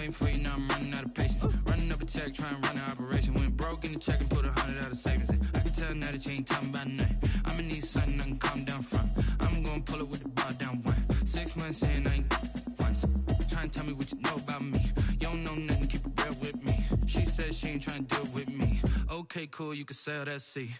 waiting for you, now I'm running out of patience. Running up a check, trying to run an operation. Went broke in the check and put 100 out of savings in. I can tell now that you ain't talking about nothing. I'ma need something I can calm down from. I'm gonna pull it with the bar down one. 6 months in, I ain't once. Trying to tell me what you know about me. You don't know nothing, keep it real with me. She said she ain't trying to deal with me. Okay, cool, you can sell that seat.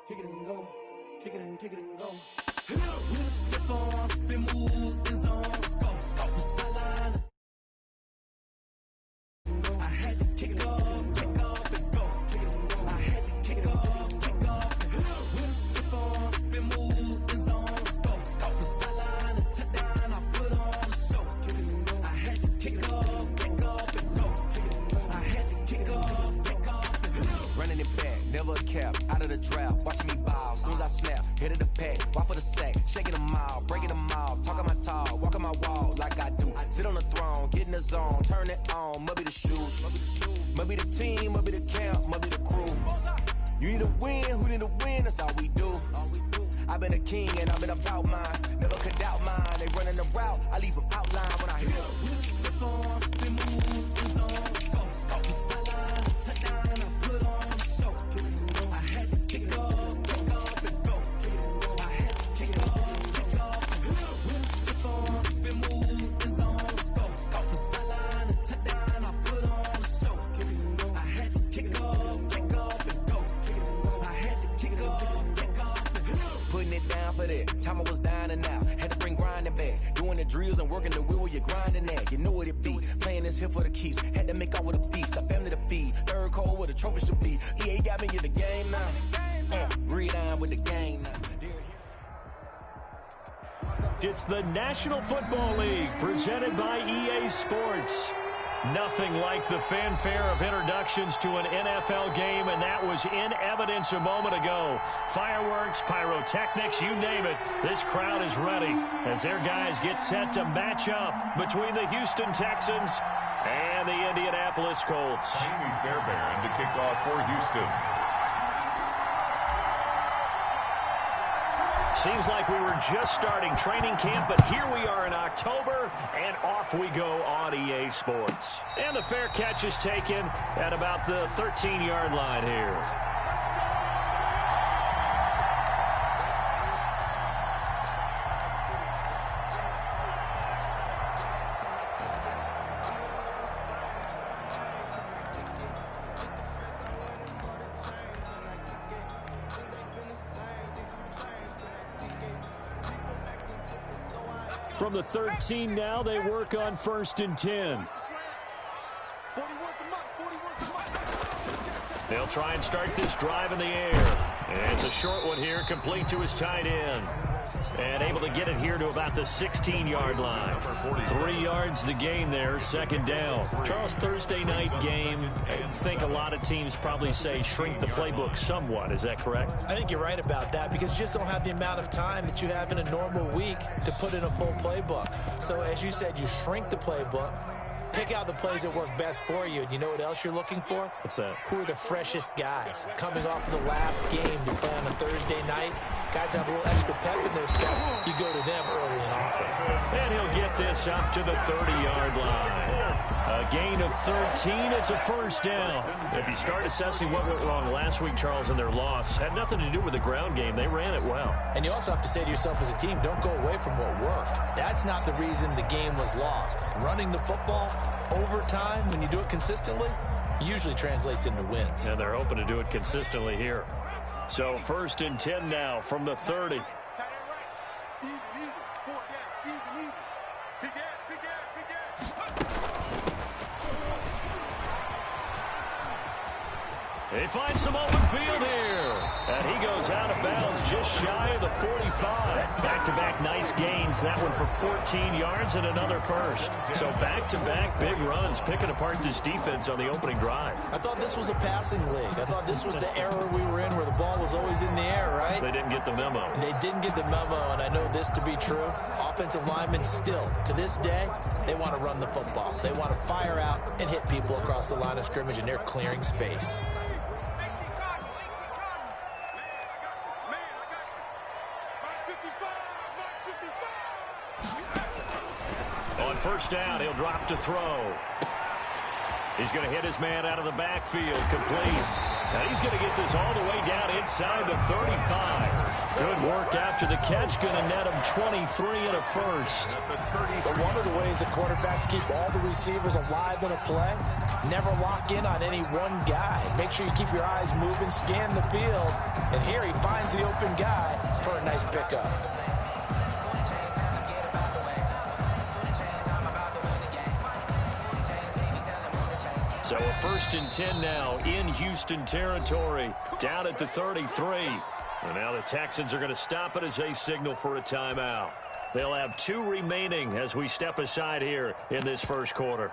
Kick it and go, kick it and go. With a stiff on, spin move, in zone, go the sideline. I had to kick off and go. I had to kick off and go. With a stiff on, spin move, in zone, go the sideline. A touchdown, I put on the show. I had to kick off and go. I had to kick off and go. Running it back, never a cap, out of the draft, watching me ball, soon as I snap, hit of the pack, walk for the sack, shaking them all, breaking them all, talking my talk, walking my wall like I do, sit on the throne, get in the zone, turn it on, must be the shoes, must be the team, must be the camp, must be the crew, you need a win, who need a win, that's all we do, I've been a king and I've been about mine, never could doubt mine, they running the route, I leave them outline when I hit them. With a stiff on, spin move, in zone, go the sideline, touchdown, I put on the show. I had to kick off and go. I had to kick off. With a stiff on, spin move, in zone, go the sideline, a touchdown, I put on the show. I had to kick off and go. I had to kick off. Putting it down for that, time I was down and out, had to bring grinding back, doing the drills and working the wheel where you're grinding at, you know what it be, playing this here for the keeps, had to make out with a feast, a family to feed, third cold where the trophy should be, EA got me in the game now, read on with the game now. It's the National Football League presented by EA Sports. Nothing like the fanfare of introductions to an NFL game, and that was in evidence a moment ago. Fireworks, pyrotechnics, you name it. This crowd is ready as their guys get set to match up between the Houston Texans and the Indianapolis Colts. Amy Fairbairn to kick off for Houston. Seems like we were just starting training camp, but here we are in October, and off we go on EA Sports. And the fair catch is taken at about the 13-yard line here. From the 13 now, they work on 1st and 10. They'll try and start this drive in the air. And it's a short one here, complete to his tight end. And able to get it here to about the 16-yard line. 3 yards the gain there, 2nd down. Charles, Thursday night game, I think a lot of teams probably say shrink the playbook somewhat. Is that correct? I think you're right about that because you just don't have the amount of time that you have in a normal week to put in a full playbook. So as you said, you shrink the playbook. Pick out the plays that work best for you. And you know what else you're looking for? What's that? Who are the freshest guys? Coming off of the last game to play on a Thursday night, guys have a little extra pep in their step. You go to them early and often. And he'll get this up to the 30-yard line. A gain of 13. It's a 1st down. If you start assessing what went wrong last week, Charles, in their loss, had nothing to do with the ground game. They ran it well. And you also have to say to yourself as a team, don't go away from what worked. That's not the reason the game was lost. Running the football over time, when you do it consistently, usually translates into wins. And they're hoping to do it consistently here. So 1st and 10 now from the 30. He finds some open field here. And he goes out of bounds just shy of the 45. Back-to-back nice gains. That one for 14 yards and another first. So back-to-back big runs, picking apart this defense on the opening drive. I thought this was a passing league. I thought this was the era we were in where the ball was always in the air, right? They didn't get the memo. They didn't get the memo, and I know this to be true. Offensive linemen still, to this day, they want to run the football. They want to fire out and hit people across the line of scrimmage, and they're clearing space. On first down, he'll drop to throw. He's going to hit his man out of the backfield, complete. Now he's going to get this all the way down inside the 35. Good work after the catch, going to net him 23 and a first. But one of the ways that quarterbacks keep all the receivers alive in a play, never lock in on any one guy. Make sure you keep your eyes moving, scan the field, and here he finds the open guy for a nice pickup. So a 1st and 10 now in Houston territory, down at the 33. And now the Texans are going to stop it as they signal for a timeout. They'll have 2 remaining as we step aside here in this first quarter.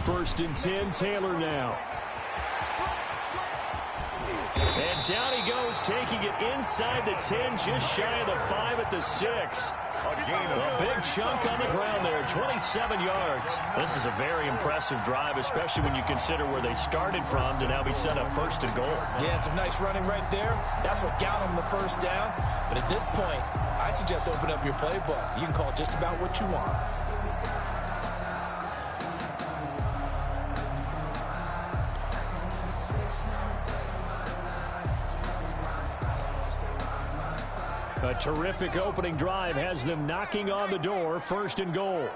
First and 10, Taylor now. And down he goes, taking it inside the 10, just shy of the 5 at the 6. A big chunk on the ground there, 27 yards. This is a very impressive drive, especially when you consider where they started from to now be set up 1st and goal. Yeah, and some nice running right there. That's what got them the first down. But at this point, I suggest open up your playbook. You can call just about what you want. A terrific opening drive has them knocking on the door, 1st and goal.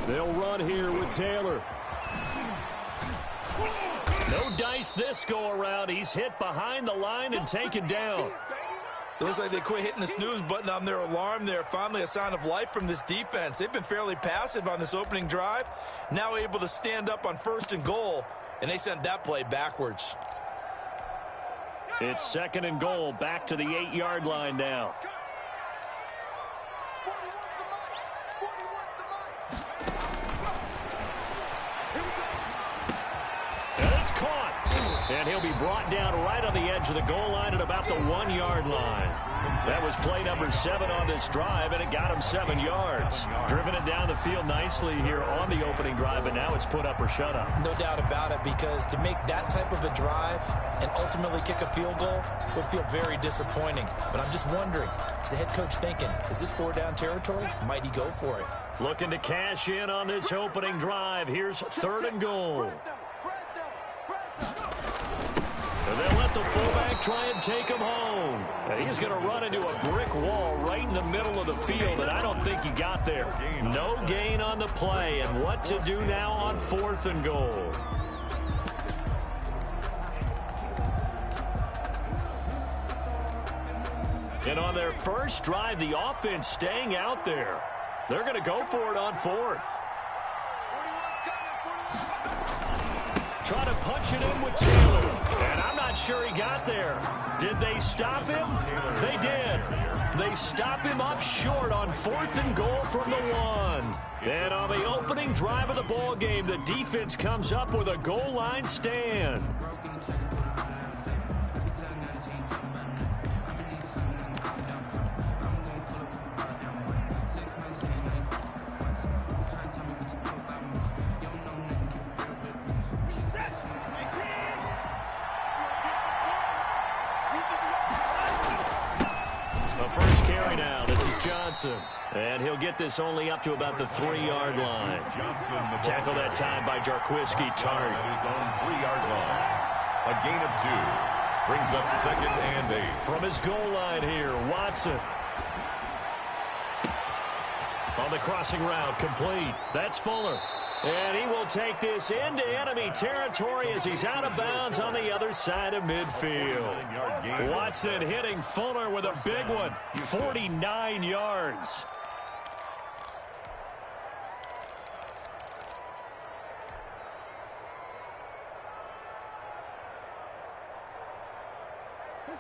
They'll run here with Taylor. No dice this go around. He's hit behind the line and taken down. It looks like they quit hitting the snooze button on their alarm there. Finally a sign of life from this defense. They've been fairly passive on this opening drive. Now able to stand up on 1st and goal. And they sent that play backwards. It's 2nd and goal, back to the 8-yard line now. And it's caught. And he'll be brought down right on the edge of the goal line at about the 1-yard line. That was play number 7 on this drive, and it got him 7 yards. Driven it down the field nicely here on the opening drive, and now it's put up or shut up. No doubt about it, because to make that type of a drive and ultimately kick a field goal would feel very disappointing. But I'm just wondering, is the head coach thinking, is this 4-down territory? Might he go for it? Looking to cash in on this opening drive. Here's 3rd and goal. And they'll let the fullback try and take him home. And he's going to run into a brick wall right in the middle of the field, and I don't think he got there. No gain on the play, and what to do now on 4th and goal. And on their first drive, the offense staying out there. They're going to go for it on 4th. Try to punch it in with Taylor. And I'm not sure he got there. Did they stop him? They did. They stop him up short on 4th and goal from the 1. And on the opening drive of the ball game, the defense comes up with a goal line stand. Johnson. And he'll get this only up to about the 3-yard line. Tackle that time by Jarquiski Tart. His own 3-yard line. A gain of 2. Brings up 2nd and 8. From his goal line here, Watson. On the crossing route, complete. That's Fuller. And he will take this into enemy territory as he's out of bounds on the other side of midfield. Watson hitting Fuller with a big one. 49 yards.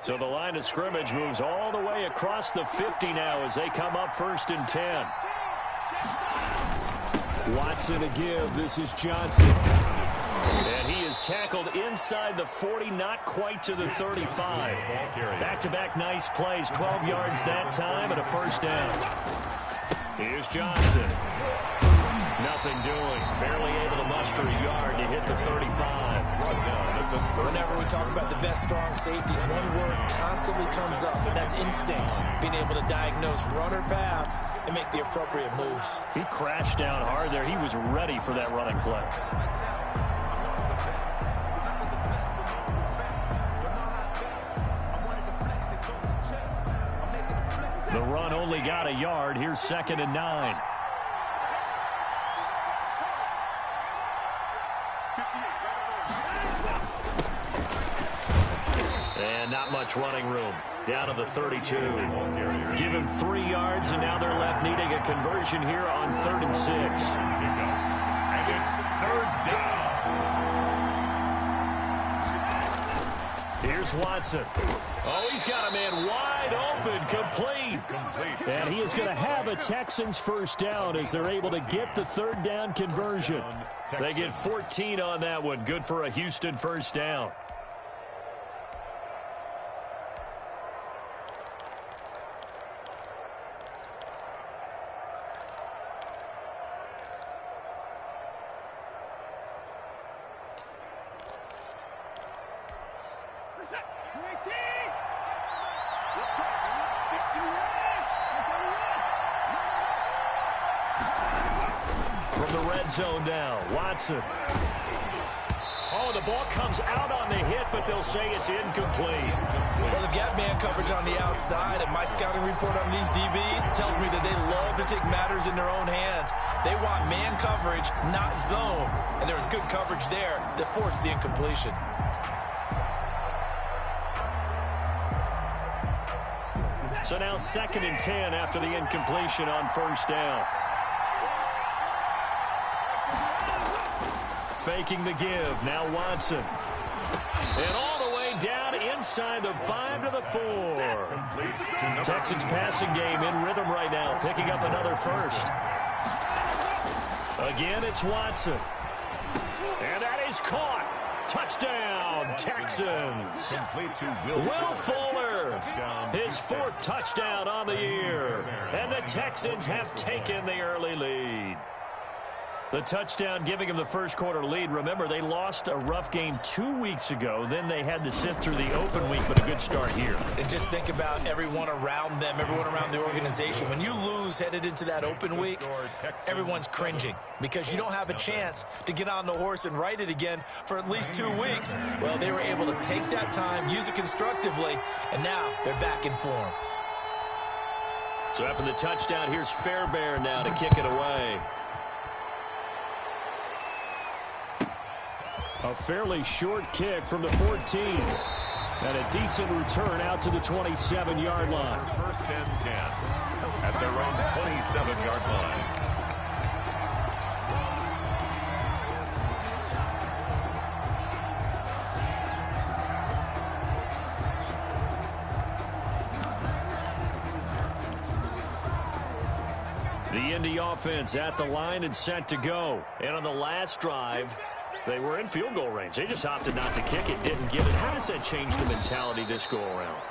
So the line of scrimmage moves all the way across the 50 now as they come up 1st and 10. Watson to give. This is Johnson. And he is tackled inside the 40, not quite to the 35. Back-to-back nice plays. 12 yards that time and a 1st down. Here's Johnson. Nothing doing. Barely able to muster a yard to hit the 35. Whenever we talk about the best strong safeties, one word constantly comes up, and that's instinct. Being able to diagnose run or pass and make the appropriate moves. He crashed down hard there. He was ready for that running play. The run only got a yard. Here's 2nd and 9. And not much running room. Down to the 32. Give him 3 yards, and now they're left needing a conversion here on 3rd and 6. And it's 3rd down. Here's Watson. Oh, he's got a man wide open, complete. And he is going to have a Texans 1st down as they're able to get the 3rd down conversion. They get 14 on that one. Good for a Houston 1st down. From the red zone now, Watson. Oh, the ball comes out on the hit, but they'll say it's incomplete. Well, they've got man coverage on the outside, and my scouting report on these DBs tells me that they love to take matters in their own hands. They want man coverage, not zone. And there was good coverage there that forced the incompletion. So now 2nd and 10 after the incompletion on 1st down. Faking the give. Now Watson. And all the way down inside the 5 to the 4. Texans passing game in rhythm right now, picking up another 1st. Again, it's Watson. And that is caught. Touchdown, Texans. Will Fuller, his 4th touchdown on the year. And the Texans have taken the early lead. The touchdown giving them the 1st quarter lead. Remember, they lost a rough game 2 weeks ago. Then they had to sit through the open week, but a good start here. And just think about everyone around them, everyone around the organization. When you lose headed into that open week, everyone's cringing because you don't have a chance to get on the horse and ride it again for at least 2 weeks. Well, they were able to take that time, use it constructively, and now they're back in form. So after the touchdown, here's Fairbairn now to kick it away. A fairly short kick from the 14. And a decent return out to the 27-yard line. 1st and 10 at their own 27-yard line. The Indy offense at the line and set to go. And on the last drive, they were in field goal range. They just opted not to kick it, didn't get it. How does that change the mentality this go around?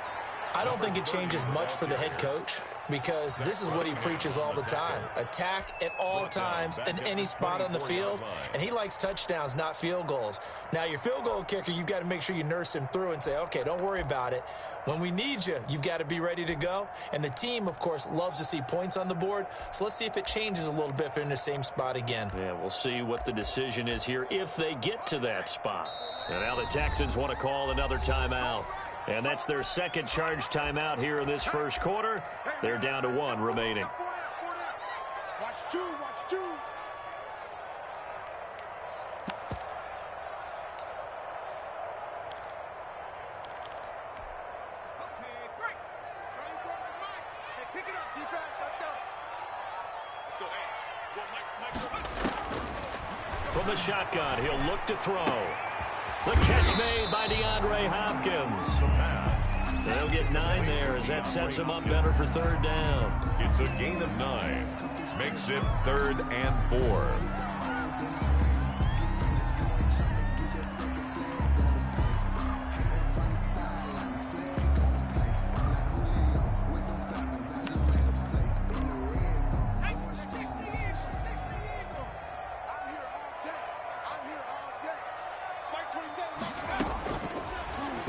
I don't think it changes much for the head coach. because this is what he preaches all the time. Attack at all times in any spot on the field, and he likes touchdowns, not field goals. Now, your field goal kicker, you've got to make sure you nurse him through and say, okay, don't worry about it. When we need you, you've got to be ready to go. And the team, of course, loves to see points on the board. So let's see if it changes a little bit if they're in the same spot again. Yeah, we'll see what the decision is here if they get to that spot. And now the Texans want to call another timeout. And that's their second charge timeout here in this first quarter. They're down to 1 remaining. Watch two. From the shotgun, he'll look to throw. The catch made by DeAndre Hopkins. They'll get 9 there as that sets him up better for third down. It's a gain of 9. Makes it 3rd and 4.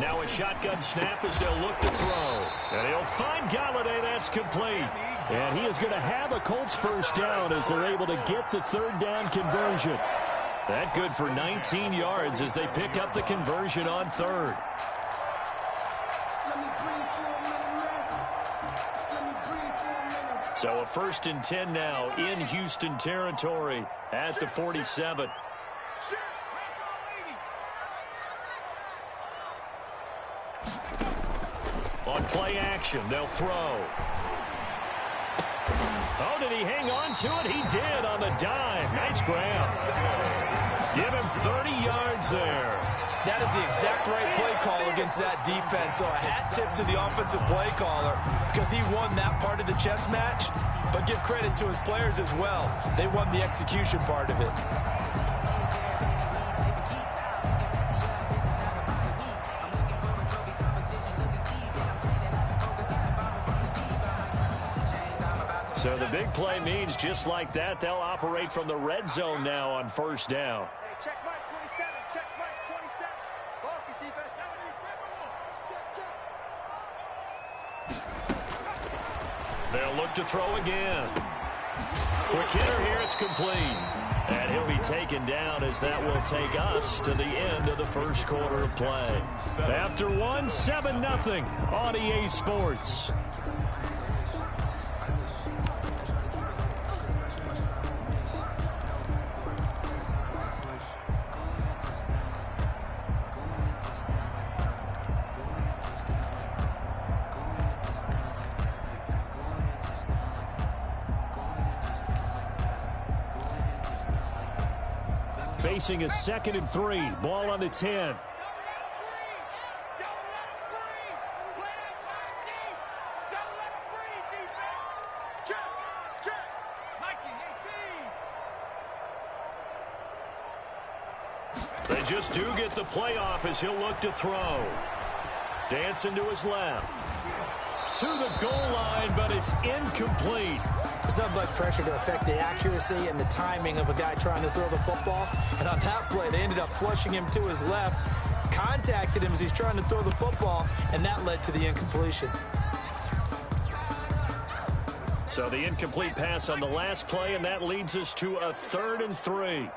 Now a shotgun snap as they'll look to throw. And he'll find Galladay. That's complete. And he is going to have a Colts first down as they're able to get the third down conversion. That good for 19 yards as they pick up the conversion on third. So a 1st and 10 now in Houston territory at the 47. On play action, they'll throw. Oh, did he hang on to it? He did on the dime. Nice grab. Give him 30 yards there. That is the exact right play call against that defense. So a hat tip to the offensive play caller because he won that part of the chess match. But give credit to his players as well. They won the execution part of it. So the big play means just like that, they'll operate from the red zone now on first down. Hey, check Mike 27. Check Mike 27. Marcus defense. Check. They'll look to throw again. Quick hitter here, it's complete. And he'll be taken down as that will take us to the end of the first quarter of play. After 7-0 on EA Sports. Facing a 2nd and 3. Ball on the 10. They just do get the playoff as he'll look to throw. Dancing to his left. To the goal line, but it's incomplete. It's not like pressure to affect the accuracy and the timing of a guy trying to throw the football. And on that play, they ended up flushing him to his left, contacted him as he's trying to throw the football, and that led to the incompletion. So the incomplete pass on the last play, and that leads us to a 3rd and 3.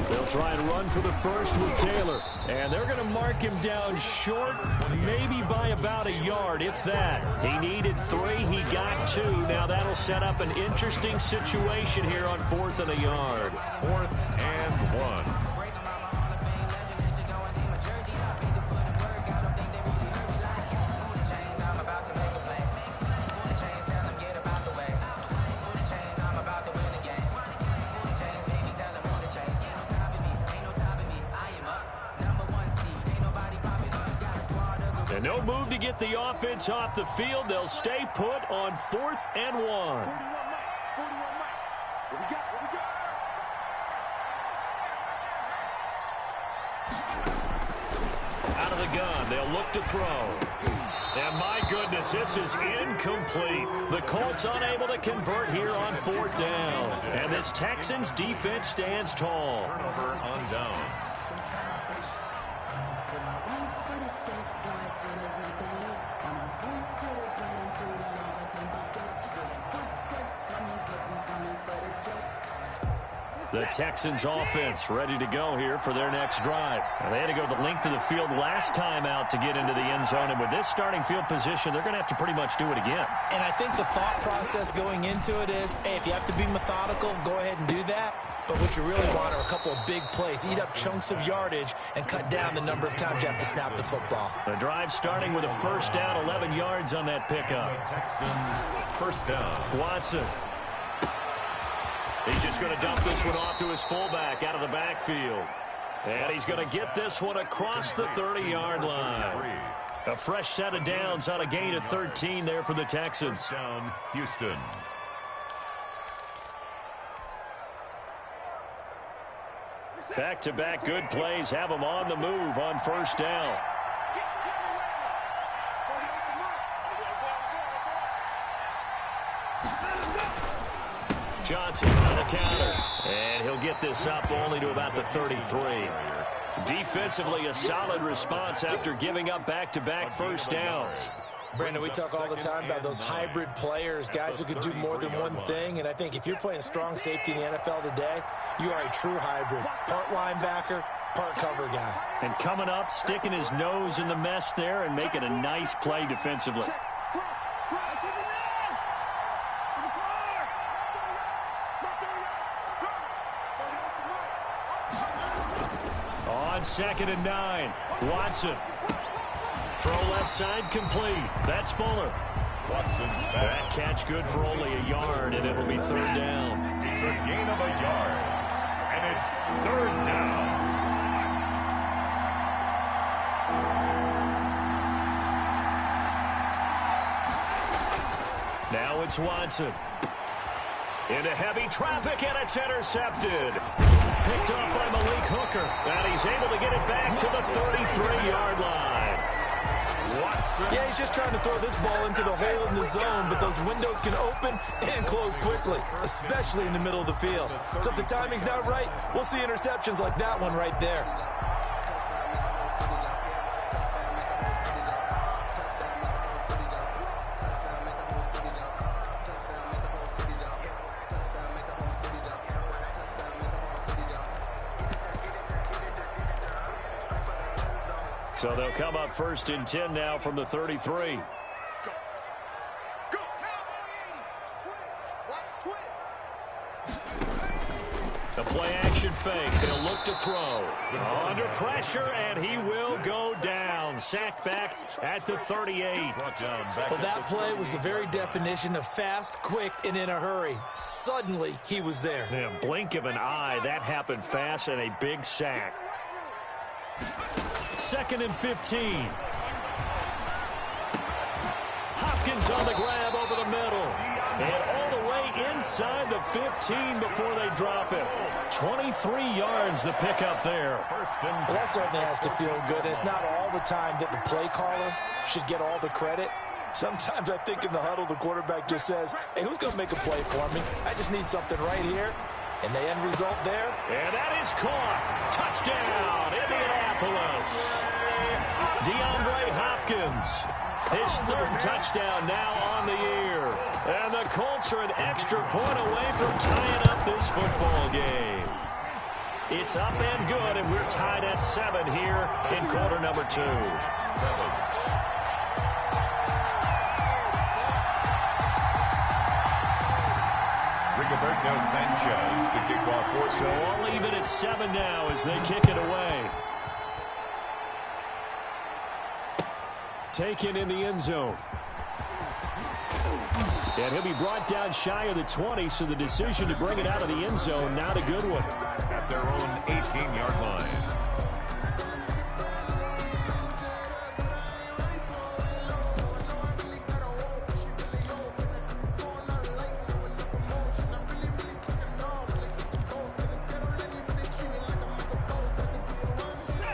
They'll try and run for the first with Taylor. And they're going to mark him down short, maybe by about a yard, if that. He needed 3. He got 2. Now that'll set up an interesting situation here on 4th and a yard. 4th and 1. And no move to get the offense off the field. They'll stay put on 4th and 1. 41 Mike. 41 Mike. What we got? What we got? of the gun. They'll look to throw. And my goodness, this is incomplete. The Colts unable to convert here on 4th down. And this Texans defense stands tall. Turnover on down. The Texans offense ready to go here for their next drive. Now, they had to go the length of the field last time out to get into the end zone. And with this starting field position, they're going to have to pretty much do it again. And I think the thought process going into it is, hey, if you have to be methodical, go ahead and do that. But what you really want are a couple of big plays. Eat up chunks of yardage and cut down the number of times you have to snap the football. The drive starting with a first down, 11 yards on that pickup. Texans first down. Watson. He's just going to dump this one off to his fullback out of the backfield. And he's going to get this one across the 30-yard line. A fresh set of downs on a gain of 13 there for the Texans. Down, Houston. Back-to-back good plays have them on the move on first down. Johnson on the counter. And he'll get this up only to about the 33. Defensively, a solid response after giving up back-to-back first downs. Brandon, we talk all the time about those hybrid players, guys who can do more than one thing. And I think if you're playing strong safety in the NFL today, you are a true hybrid. Part linebacker, part cover guy. And coming up, sticking his nose in the mess there and making a nice play defensively. On 2nd and 9, Watson. Throw left side complete. That's Fuller. Watson's back. That catch good for only a yard, and it'll be 3rd down. It's a gain of a yard. And it's 3rd down. Now it's Watson. Into heavy traffic, and it's intercepted. Picked off by Malik Hooker. And he's able to get it back to the 33-yard line. Watson. Yeah, he's just trying to throw this ball into the hole in the zone, but those windows can open and close quickly, especially in the middle of the field. So if the timing's not right, we'll see interceptions like that one right there. So they'll come up 1st and 10 now from the 33. The play-action fake. They'll look to throw. Under pressure, and he will go down. Sacked back at the 38. Well, that play was the very definition of fast, quick, and in a hurry. Suddenly, he was there. Yeah, blink of an eye. That happened fast, and a big sack. 2nd and 15. Hopkins on the grab over the middle. And all the way inside the 15 before they drop it. 23 yards the pickup there. Well, that certainly has to feel good. It's not all the time that the play caller should get all the credit. Sometimes I think in the huddle, the quarterback just says, hey, who's going to make a play for me? I just need something right here. And the end result there. And that is caught. Touchdown, Indianapolis. DeAndre Hopkins. His 3rd touchdown now on the year. And the Colts are an extra point away from tying up this football game. It's up and good, and we're tied at 7 here in quarter number 2. 7. Rigoberto Sanchez to kick off 4. So all even at 7 now as they kick it away. Taken in the end zone. And he'll be brought down shy of the 20, so the decision to bring it out of the end zone, not a good one. At their own 18-yard line.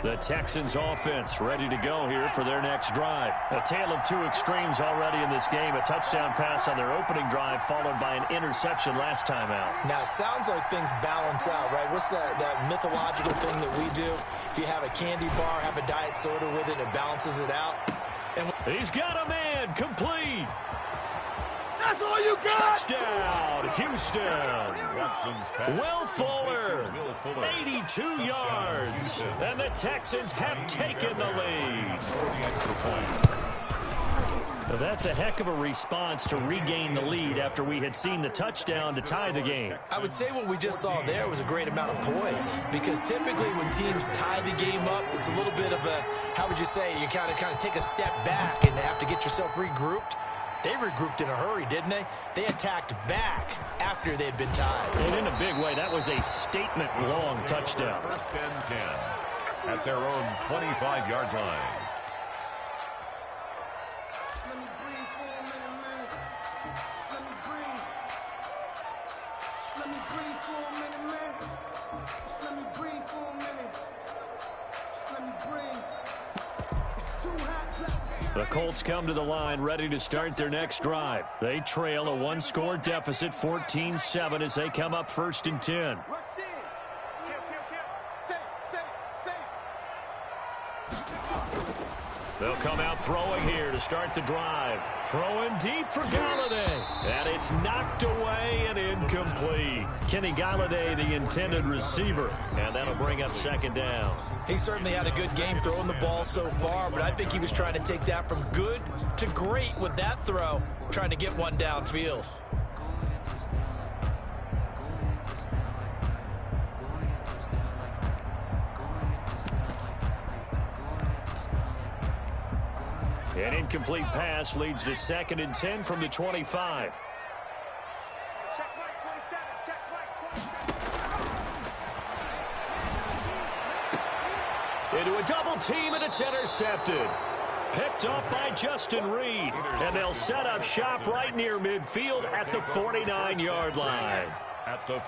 The Texans offense ready to go here for their next drive. A tale of two extremes already in this game. A touchdown pass on their opening drive followed by an interception last time out. Now, it sounds like things balance out, right? What's that mythological thing that we do? If you have a candy bar, have a diet soda with it, it balances it out. And he's got a man complete. That's all you got! Touchdown, Houston. Will Fuller, 82 yards. And the Texans have taken the lead. Now that's a heck of a response to regain the lead after we had seen the touchdown to tie the game. I would say what we just saw there was a great amount of poise, because typically when teams tie the game up, it's a little bit of a, how would you say, you kind of take a step back and have to get yourself regrouped. They regrouped in a hurry, didn't they? They attacked back after they had been tied. And in a big way, that was a statement-long touchdown. First and 10 at their own 25-yard line. Let me breathe for a minute, man. Let me breathe. Let me breathe for a minute, man. Just let me breathe for a minute. Just let me breathe. It's too hot, clap. The Colts come to the line ready to start their next drive. They trail a one-score deficit, 14-7, as they come up 1st and 10. Rush in. Kill. Safe. They'll come out throwing here to start the drive. Throwing deep for Galladay. And it's knocked away and incomplete. Kenny Galladay, the intended receiver. And that'll bring up 2nd down. He certainly had a good game throwing the ball so far, but I think he was trying to take that from good to great with that throw, trying to get one downfield. An incomplete pass leads to 2nd and 10 from the 25. Check right 27. Check right 27. Into a double team, and it's intercepted. Picked up by Justin Reed. And they'll set up shop right near midfield at the 49-yard line.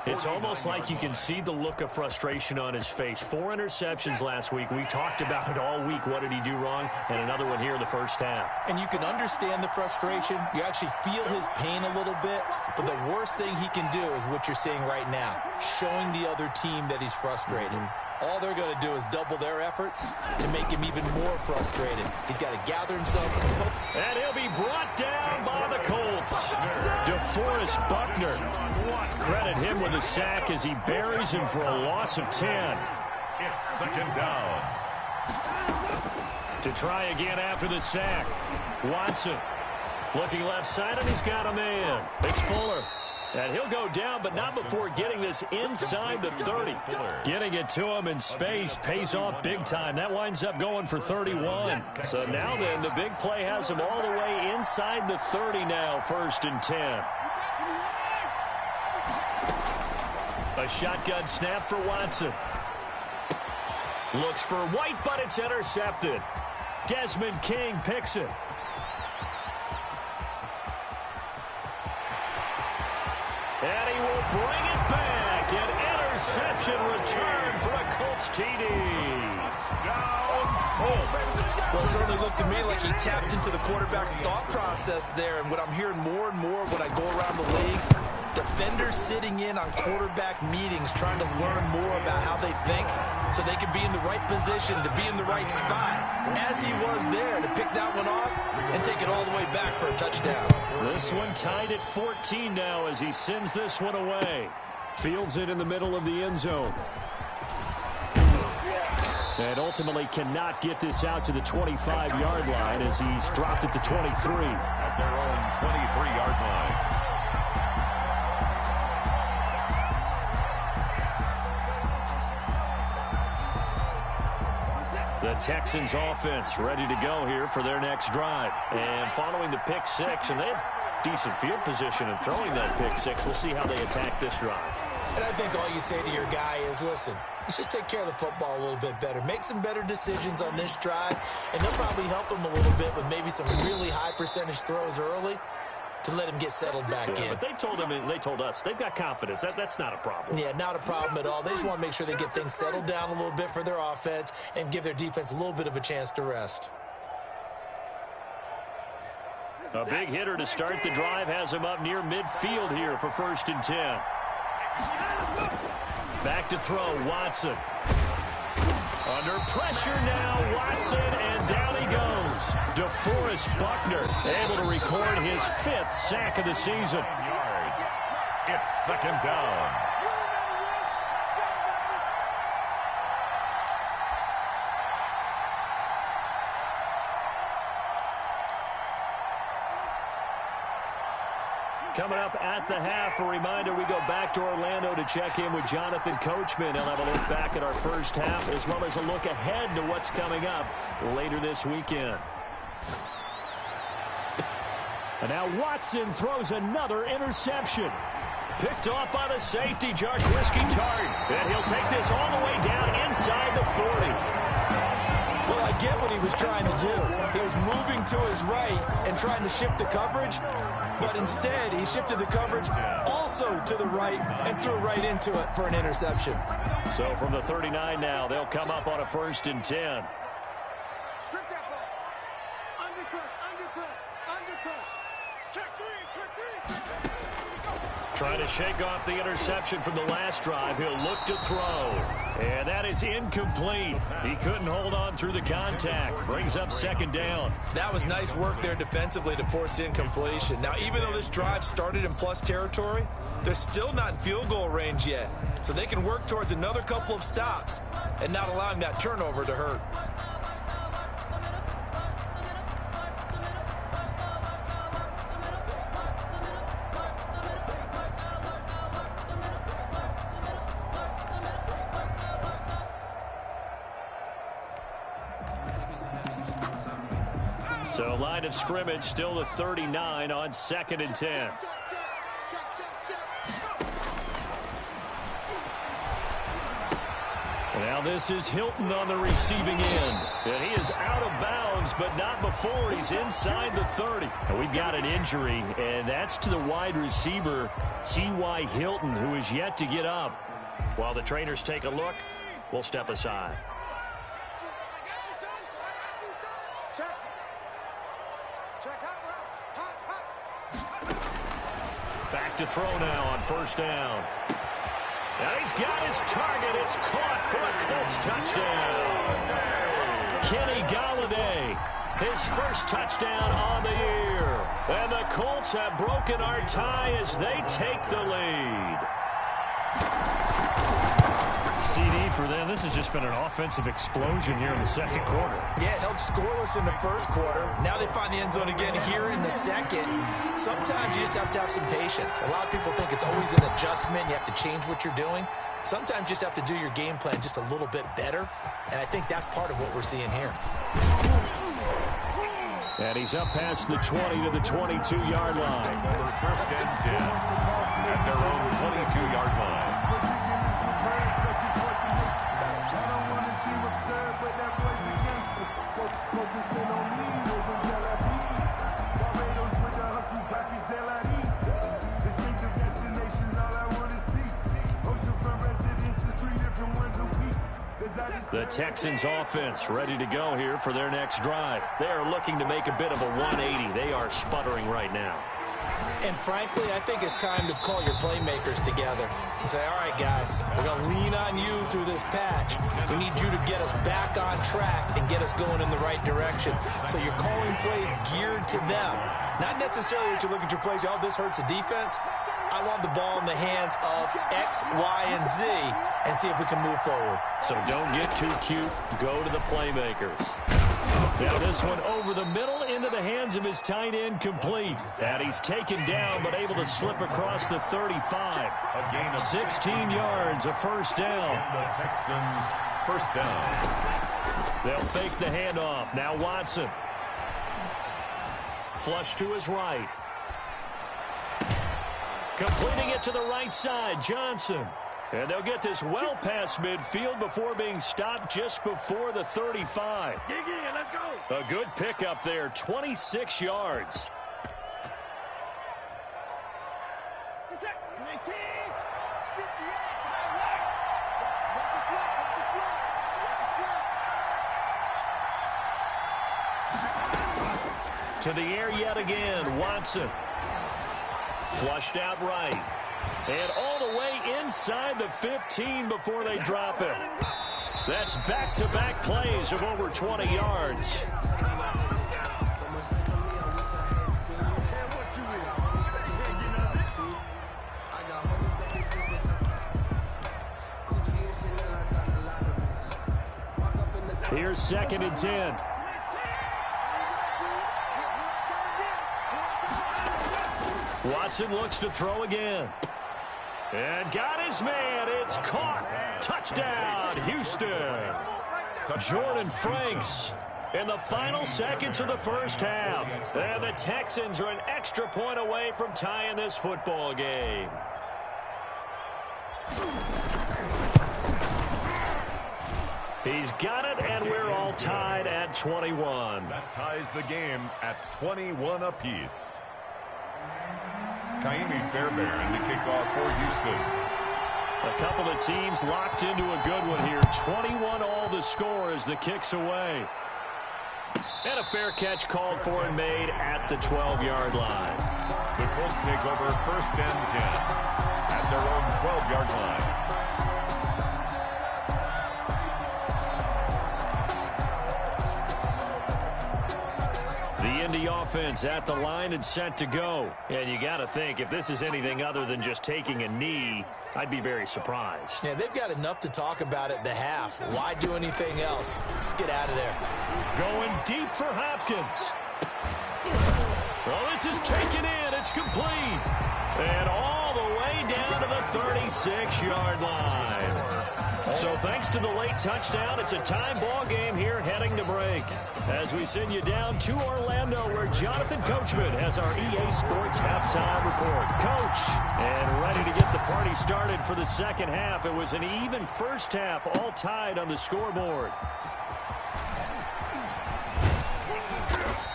It's almost like you can see the look of frustration on his face. 4 interceptions last week. We talked about it all week. What did he do wrong? And another one here in the first half. And you can understand the frustration. You actually feel his pain a little bit. But the worst thing he can do is what you're seeing right now, showing the other team that he's frustrated. All they're going to do is double their efforts to make him even more frustrated. He's got to gather himself. And he'll be brought down by the Colts. DeForest Buckner. Credit him with a sack as he buries him for a loss of 10. It's 2nd down. To try again after the sack. Watson looking left side, and he's got a man. It's Fuller. And he'll go down, but not before getting this inside the 30. Getting it to him in space pays off big time. That winds up going for 31. So now then, the big play has him all the way inside the 30 now, 1st and 10. A shotgun snap for Watson. Looks for White, but it's intercepted. Desmond King picks it. And he will bring it back. An interception return for a Colts TD. Well, it certainly looked to me like he tapped into the quarterback's thought process there. And what I'm hearing more and more when I go around the league, defenders sitting in on quarterback meetings trying to learn more about how they think so they can be in the right position to be in the right spot, as he was there to pick that one off and take it all the way back for a touchdown. This one tied at 14 now as he sends this one away. Fields it in the middle of the end zone. And ultimately cannot get this out to the 25-yard line as he's dropped it to 23. At their own 23-yard line. The Texans offense ready to go here for their next drive. And following the pick six, and they have decent field position in throwing that pick six. We'll see how they attack this drive. And I think all you say to your guy is, listen, let's just take care of the football a little bit better. Make some better decisions on this drive, and they'll probably help him a little bit with maybe some really high percentage throws early to let him get settled back in. But they told us they've got confidence. That's not a problem. Yeah, not a problem at all. They just want to make sure they get things settled down a little bit for their offense and give their defense a little bit of a chance to rest. A big hitter to start the drive has him up near midfield here for 1st and 10. Back to throw, Watson. Under pressure now, Watson, and down he goes. DeForest Buckner able to record his 5th sack of the season. It's 2nd down. Coming up at the half, a reminder, we go back to Orlando to check in with Jonathan Coachman. He'll have a look back at our first half as well as a look ahead to what's coming up later this weekend. And now Watson throws another interception. Picked off by the safety, Jarkowski Tart. And he'll take this all the way down inside the 40. Well, I get what he was trying to do. He was moving to his right and trying to shift the coverage, but instead he shifted the coverage also to the right and threw right into it for an interception. So from the 39 now, they'll come up on a 1st and 10. Strip that ball. Undercut. Check three. Trying to shake off the interception from the last drive. He'll look to throw. And that is incomplete. He couldn't hold on through the contact. Brings up 2nd down. That was nice work there defensively to force incompletion. Now, even though this drive started in plus territory, they're still not in field goal range yet. So they can work towards another couple of stops and not allowing that turnover to hurt. So line of scrimmage still the 39 on 2nd and 10. Now this is Hilton on the receiving end. And he is out of bounds, but not before he's inside the 30. And we've got an injury, and that's to the wide receiver, T.Y. Hilton, who is yet to get up. While the trainers take a look, we'll step aside. Back to throw now on 1st down. Now he's got his target. It's caught for a Colts touchdown. Kenny Golladay, his 1st touchdown on the year. And the Colts have broken our tie as they take the lead. CD for them. This has just been an offensive explosion here in the 2nd quarter. Yeah, held scoreless in the 1st quarter. Now they find the end zone again here in the 2nd. Sometimes you just have to have some patience. A lot of people think it's always an adjustment. You have to change what you're doing. Sometimes you just have to do your game plan just a little bit better. And I think that's part of what we're seeing here. And he's up past the 20 to the 22-yard line. For 1st and 10 at their own 22-yard line. The Texans offense ready to go here for their next drive. They are looking to make a bit of a 180. They are sputtering right now. And frankly, I think it's time to call your playmakers together and say, all right, guys, we're going to lean on you through this patch. We need you to get us back on track and get us going in the right direction. So you're calling plays geared to them. Not necessarily that you look at your plays, oh, this hurts the defense. I want the ball in the hands of X, Y, and Z and see if we can move forward. So don't get too cute. Go to the playmakers. Now this one over the middle into the hands of his tight end, complete. And he's taken down but able to slip across the 35. 16 yards, a 1st down. The Texans 1st down. They'll fake the handoff. Now Watson. Flush to his right. Completing it to the right side, Johnson. And they'll get this well past midfield before being stopped just before the 35. Let's go. A good pickup there, 26 yards. To the air yet again, Watson. Flushed out right. And all the way inside the 15 before they drop him. That's back-to-back plays of over 20 yards. Here's 2nd and 10. Watson looks to throw again. And got his man. It's caught. Touchdown, Houston. Jordan Franks in the final seconds of the first half. And the Texans are an extra point away from tying this football game. He's got it, and we're all tied at 21. That ties the game at 21 apiece. Kaimi Fairbairn to kick off for Houston. A couple of teams locked into a good one here. 21 all the score as the kick's away. And a fair catch called for and made at the 12-yard line. The Colts take over 1st and 10 at their own 12-yard line. The Indy offense at the line and set to go. And you got to think, if this is anything other than just taking a knee, I'd be very surprised. Yeah, they've got enough to talk about at the half. Why do anything else? Just get out of there. Going deep for Hopkins. Well, this is taken in. It's complete. And all the way down to the 36-yard line. So thanks to the late touchdown, it's a tie ball game here heading to break. As we send you down to Orlando, where Jonathan Coachman has our EA Sports halftime report. Coach, and ready to get the party started for the second half. It was an even first half, all tied on the scoreboard.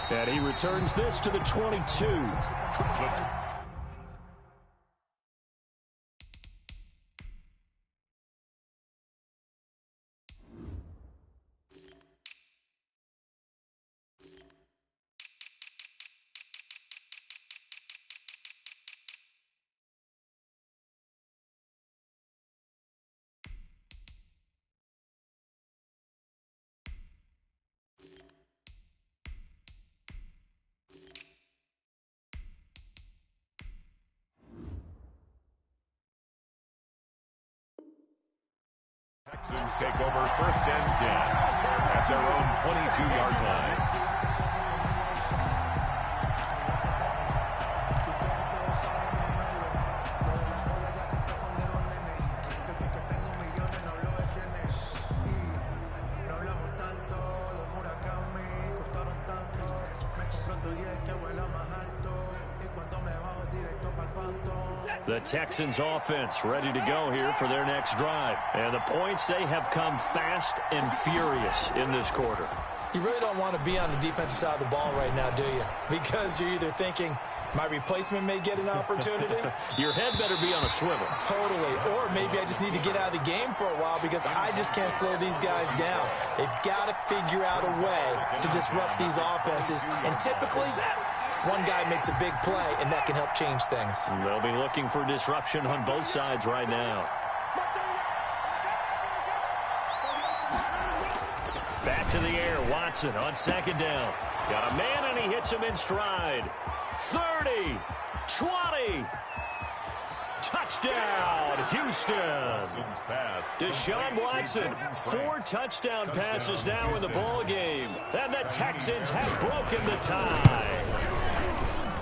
And he returns this to the 22. Texans take over 1st and 10 at their own 22-yard line. The Texans offense ready to go here for their next drive. And the points, they have come fast and furious in this quarter. You really don't want to be on the defensive side of the ball right now, do you? Because you're either thinking, my replacement may get an opportunity. Your head better be on a swivel. Totally. Or maybe I just need to get out of the game for a while because I just can't slow these guys down. They've got to figure out a way to disrupt these offenses. And typically, one guy makes a big play, and that can help change things. They'll be looking for disruption on both sides right now. Back to the air, Watson on 2nd down. Got a man, and he hits him in stride. 30, 20, touchdown, Houston. Deshaun Watson, 4 touchdown passes now in the ball game. And the Texans have broken the tie.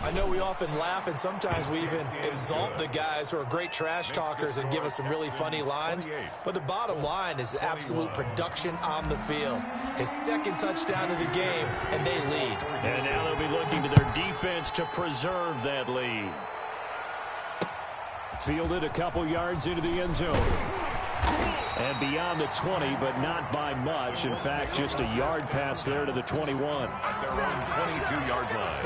I know we often laugh, and sometimes we even exalt the guys who are great trash talkers and give us some really funny lines. But the bottom line is absolute production on the field. His 2nd touchdown of the game, and they lead. And now they'll be looking to their defense to preserve that lead. Fielded a couple yards into the end zone. And beyond the 20, but not by much. In fact, just a yard pass there to the 21. At their own 22-yard line.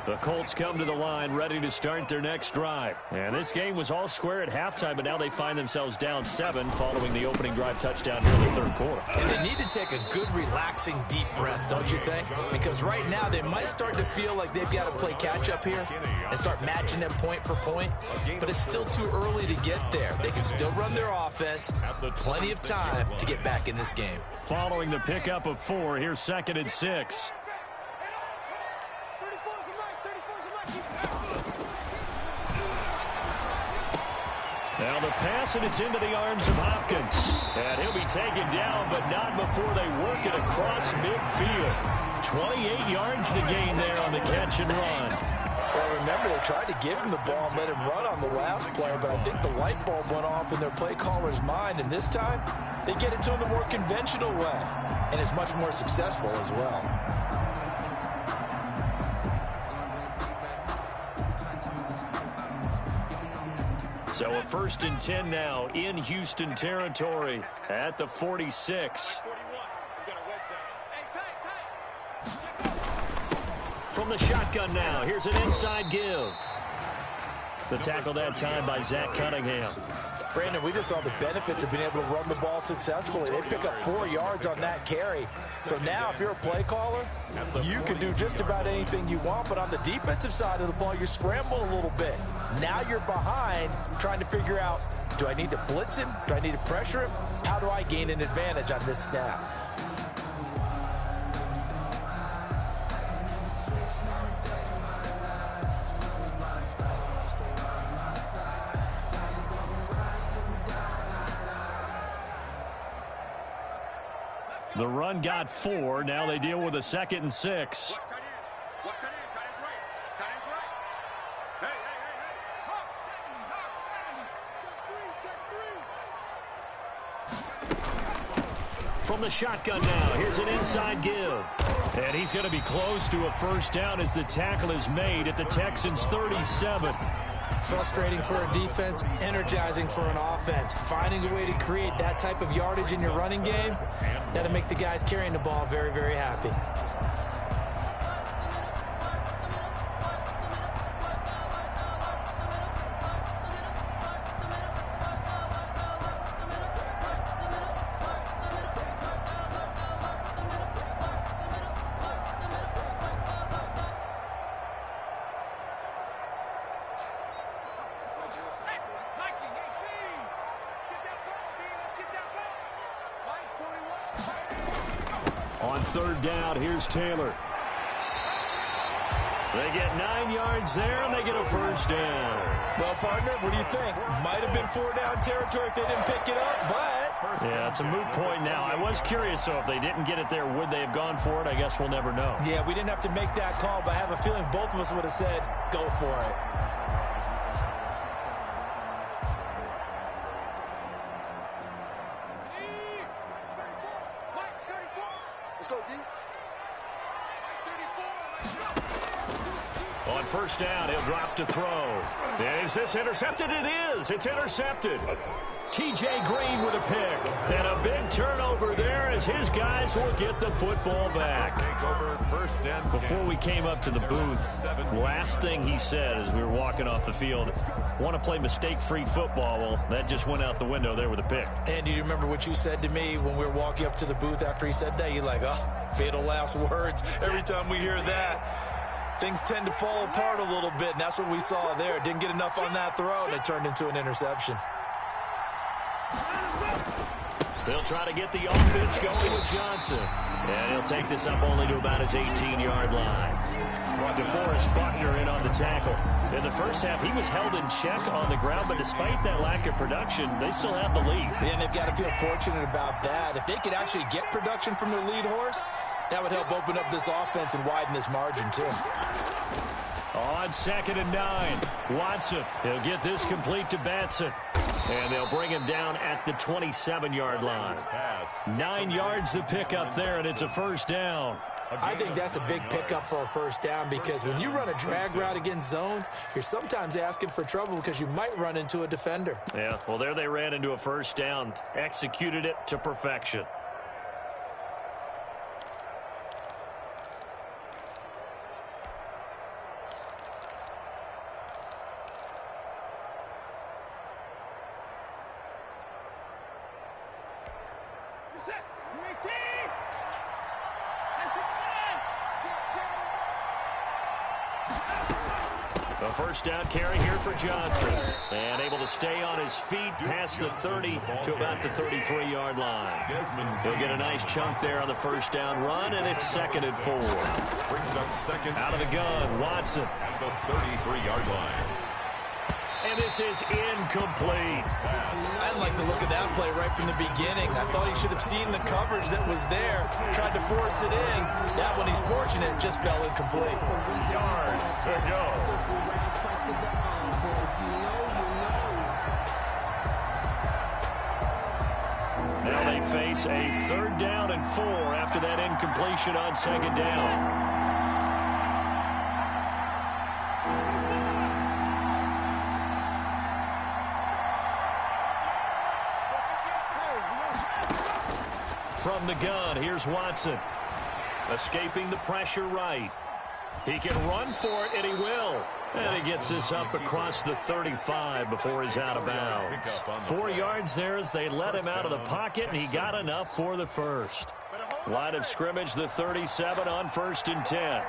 The Colts come to the line ready to start their next drive. And this game was all square at halftime, but now they find themselves down 7 following the opening drive touchdown here in the third quarter. And they need to take a good, relaxing, deep breath, don't you think? Because right now they might start to feel like they've got to play catch-up here and start matching them point for point. But it's still too early to get there. They can still run their offense. Plenty of time to get back in this game. Following the pickup of 4, here's 2nd and 6. Now the pass, and it's into the arms of Hopkins. And he'll be taken down, but not before they work it across midfield. 28 yards the gain there on the catch and run. Well, remember, they tried to give him the ball and let him run on the last play, but I think the light bulb went off in their play caller's mind, and this time they get it to him the more conventional way, and it's much more successful as well. So a 1st and 10 now in Houston territory at the 46. From the shotgun now, here's an inside give. The tackle that time by Zach Cunningham. Brandon, we just saw the benefits of being able to run the ball successfully. They pick up 4 yards on that carry. So now if you're a play caller, you can do just about anything you want. But on the defensive side of the ball, you're scrambling a little bit. Now you're behind trying to figure out, do I need to blitz him? Do I need to pressure him? How do I gain an advantage on this snap? The run got 4. Now they deal with a 2nd and 6. From the shotgun now, here's an inside give. And he's going to be close to a 1st down as the tackle is made at the Texans' 37. Frustrating for a defense, energizing for an offense. Finding a way to create that type of yardage in your running game, that'll make the guys carrying the ball very, very happy. On 3rd down, here's Taylor. They get 9 yards there, and they get a 1st down. Well, partner, what do you think? Might have been 4-down territory if they didn't pick it up, but... Yeah, it's a moot point now. I was curious, so if they didn't get it there, would they have gone for it? I guess we'll never know. Yeah, we didn't have to make that call, but I have a feeling both of us would have said, go for it. On 1st down, he'll drop to throw. And is this intercepted? It is. It's intercepted. T.J. Green with a pick. And a big turnover there as his guys will get the football back. Before we came up to the booth, last thing he said as we were walking off the field, want to play mistake-free football. Well, that just went out the window there with a pick. And do you remember what you said to me when we were walking up to the booth after he said that? You're like, oh, fatal last words. Every time we hear that, things tend to fall apart a little bit, and that's what we saw there. Didn't get enough on that throw, and it turned into an interception. They'll try to get the offense going with Johnson. And he'll take this up only to about his 18-yard line. DeForest Buckner in on the tackle. In the first half, he was held in check on the ground, but despite that lack of production, they still have the lead. And they've got to feel fortunate about that. If they could actually get production from their lead horse, that would help open up this offense and widen this margin, too. On 2nd and 9, Watson. He'll get this complete to Batson. And they'll bring him down at the 27-yard line. 9 yards to pick up there, and it's a 1st down. I think that's a big pickup for a 1st down because when you run a drag route against zone, you're sometimes asking for trouble because you might run into a defender. Yeah, well, there they ran into a 1st down. Executed it to perfection. A first down carry here for Johnson. And able to stay on his feet past the 30 to about the 33-yard line. He'll get a nice chunk there on the first down run, and it's 2nd and 4. Brings up second. Out of the gun, Watson. At the 33-yard line. And this is incomplete. I like the look of that play right from the beginning. I thought he should have seen the coverage that was there, tried to force it in. That one, he's fortunate, just fell incomplete. Yards to go. Now they face a 3rd down and 4 after that incompletion on 2nd down. From the gun, here's Watson. Escaping the pressure right. He can run for it, and he will. And he gets this up across the 35 before he's out of bounds. 4 yards there as they let him out of the pocket, and he got enough for the first. Line of scrimmage, the 37 on 1st and 10.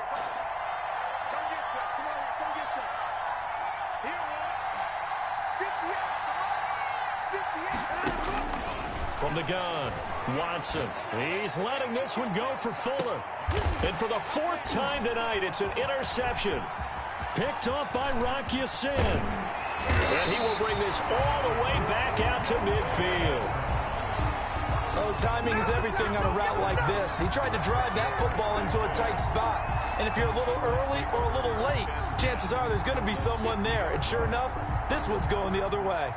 From the gun, Watson. He's letting this one go for Fuller. And for the 4th time tonight, it's an interception. Picked off by Rock Ya-Sin. And he will bring this all the way back out to midfield. Oh, timing is everything on a route like this. He tried to drive that football into a tight spot. And if you're a little early or a little late, chances are there's going to be someone there. And sure enough, this one's going the other way.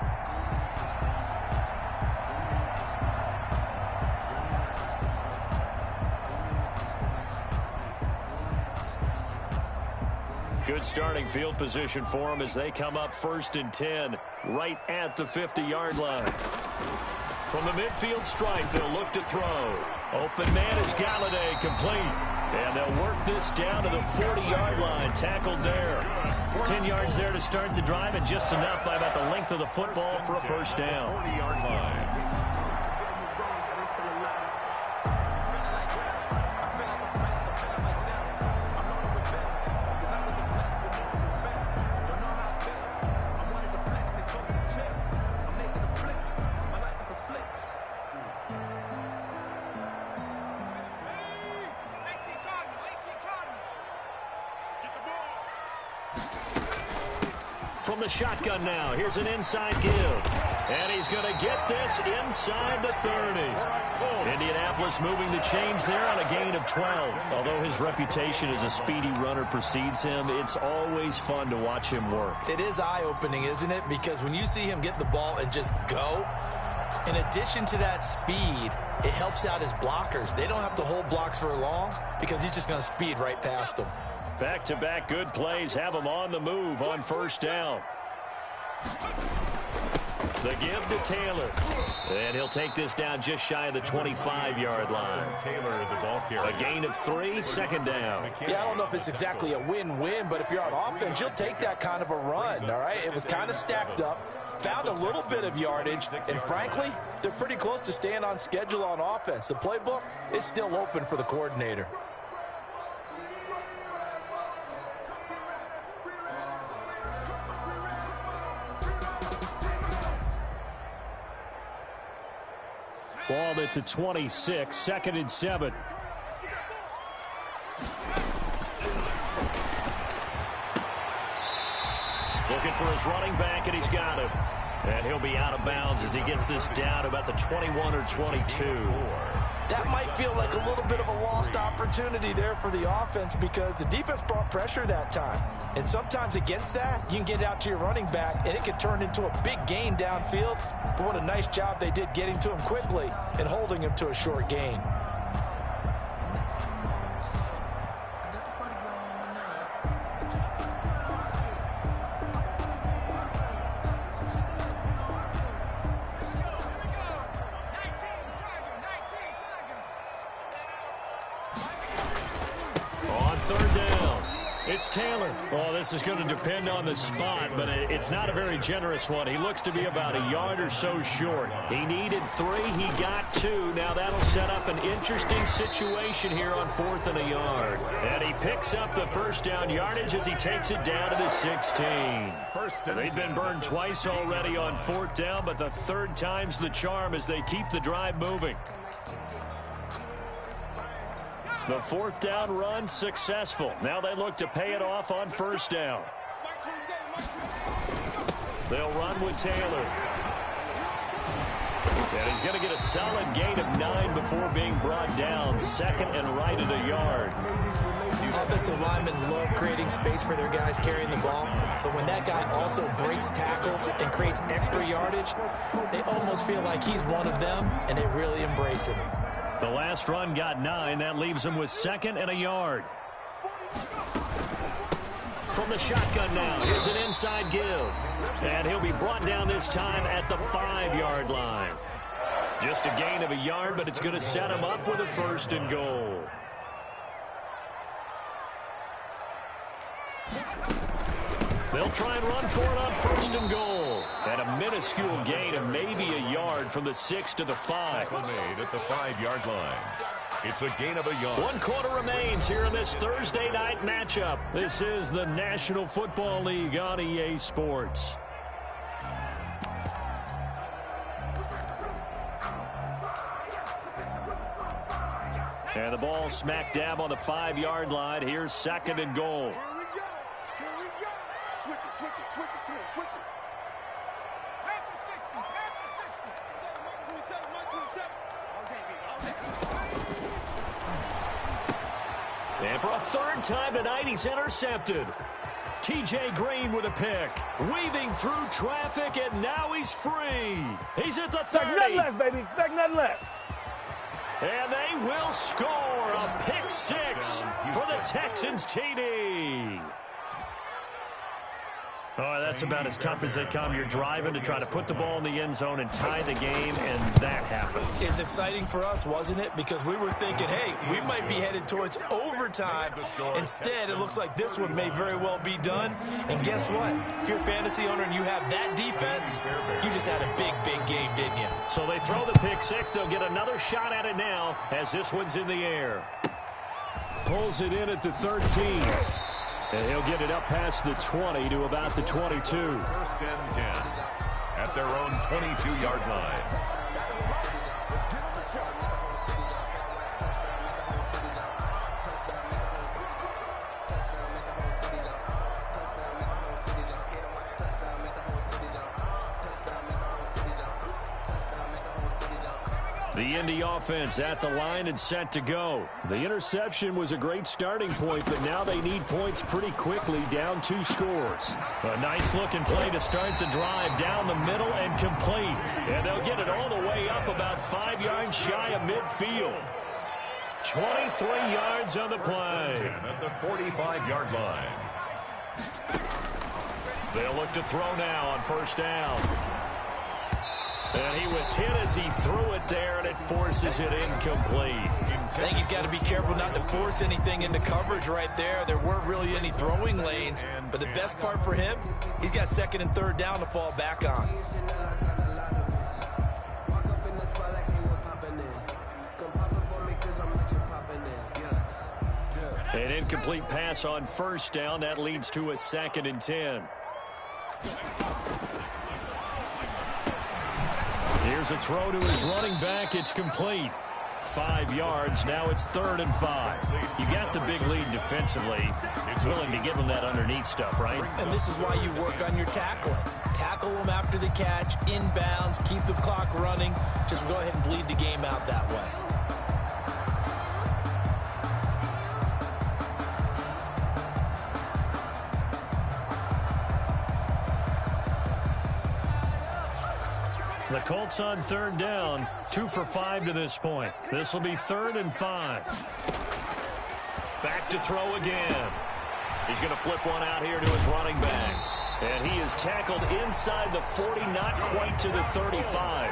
Good starting field position for them as they come up 1st and 10 right at the 50-yard line. From the midfield stripe, they'll look to throw. Open man is Galladay, complete. And they'll work this down to the 40-yard line, tackled there. 10 yards there to start the drive, and just enough by about the length of the football for a first down. 40-yard line. From the shotgun now, here's an inside give. And he's going to get this inside the 30. Indianapolis moving the chains there on a gain of 12. Although his reputation as a speedy runner precedes him, it's always fun to watch him work. It is eye-opening, isn't it? Because when you see him get the ball and just go, in addition to that speed, it helps out his blockers. They don't have to hold blocks for long because he's just going to speed right past them. Back-to-back good plays have him on the move on first down. The give to Taylor. And he'll take this down just shy of the 25-yard line. Taylor, the ball carrier. A gain of 3, 2nd down. Yeah, I don't know if it's exactly a win-win, but if you're on offense, you'll take that kind of a run, all right? It was kind of stacked up, found a little bit of yardage, and frankly, they're pretty close to staying on schedule on offense. The playbook is still open for the coordinator. Ball at the 26, 2nd and 7. Looking for his running back, and he's got him. And he'll be out of bounds as he gets this down about the 21 or 22. That might feel like a little bit of a lost opportunity there for the offense because the defense brought pressure that time. And sometimes against that, you can get out to your running back, and it can turn into a big gain downfield. But what a nice job they did getting to him quickly and holding him to a short gain. It's Taylor. Well, this is going to depend on the spot, but it's not a very generous one. He looks to be about a yard or so short. He needed 3. He got 2. Now that'll set up an interesting situation here on 4th and a yard. And he picks up the first down yardage as he takes it down to the 16. They've been burned twice already on 4th down, but the 3rd time's the charm as they keep the drive moving. The 4th down run successful. Now they look to pay it off on 1st down. They'll run with Taylor. And he's going to get a solid gain of 9 before being brought down. 2nd and right at a yard. Offensive linemen love creating space for their guys carrying the ball, but when that guy also breaks tackles and creates extra yardage, they almost feel like he's one of them, and they really embrace him. The last run got 9. That leaves him with 2nd and a yard. From the shotgun now, here's an inside give. And he'll be brought down this time at the 5-yard line. Just a gain of a yard, but it's going to set him up with a 1st and goal. They'll try and run for it on 1st and goal. At a minuscule gain of maybe a yard from the 6 to the 5. Made at the 5-yard line. It's a gain of a yard. 1 quarter remains here in this Thursday night matchup. This is the National Football League on EA Sports. And the ball smack dab on the 5-yard line. Here's 2nd and goal. Switch it. Come on, switch it. Back to 60. Mike 27. And for a 3rd time tonight, he's intercepted. TJ Green with a pick. Weaving through traffic, and now he's free. He's at the 30. Expect nothing less, baby. Expect nothing less. And they will score a pick 6 for the Texans TD. Oh, that's about as tough as they come. You're driving to try to put the ball in the end zone and tie the game, and that happens. It's exciting for us, wasn't it? Because we were thinking, hey, we might be headed towards overtime. Instead, it looks like this one may very well be done. And guess what? If you're a fantasy owner and you have that defense, you just had a big game, didn't you? So they throw the pick 6. They'll get another shot at it now as this one's in the air. Pulls it in at the 13. And he'll get it up past the 20 to about the 22. 1st and 10 at their own 22-yard line. The Indy offense at the line and set to go. The interception was a great starting point, but now they need points pretty quickly, down 2 scores. A nice-looking play to start the drive down the middle and complete. And they'll get it all the way up about 5 yards shy of midfield. 23 yards on the play. At the 45-yard line. They'll look to throw now on 1st down. And he was hit as he threw it there, and it forces it incomplete. I think he's got to be careful not to force anything into coverage right there. There weren't really any throwing lanes. But the best part for him, he's got 2nd and 3rd down to fall back on. An incomplete pass on 1st down. That leads to a 2nd and 10. Here's a throw to his running back. It's complete. 5 yards. Now it's 3rd and 5. You got the big lead defensively. Willing to give them that underneath stuff, right? And this is why you work on your tackling. Tackle them after the catch, inbounds, keep the clock running. Just go ahead and bleed the game out that way. The Colts on 3rd down, 2 for 5 to this point. This will be 3rd and 5. Back to throw again. He's going to flip one out here to his running back. And he is tackled inside the 40, not quite to the 35.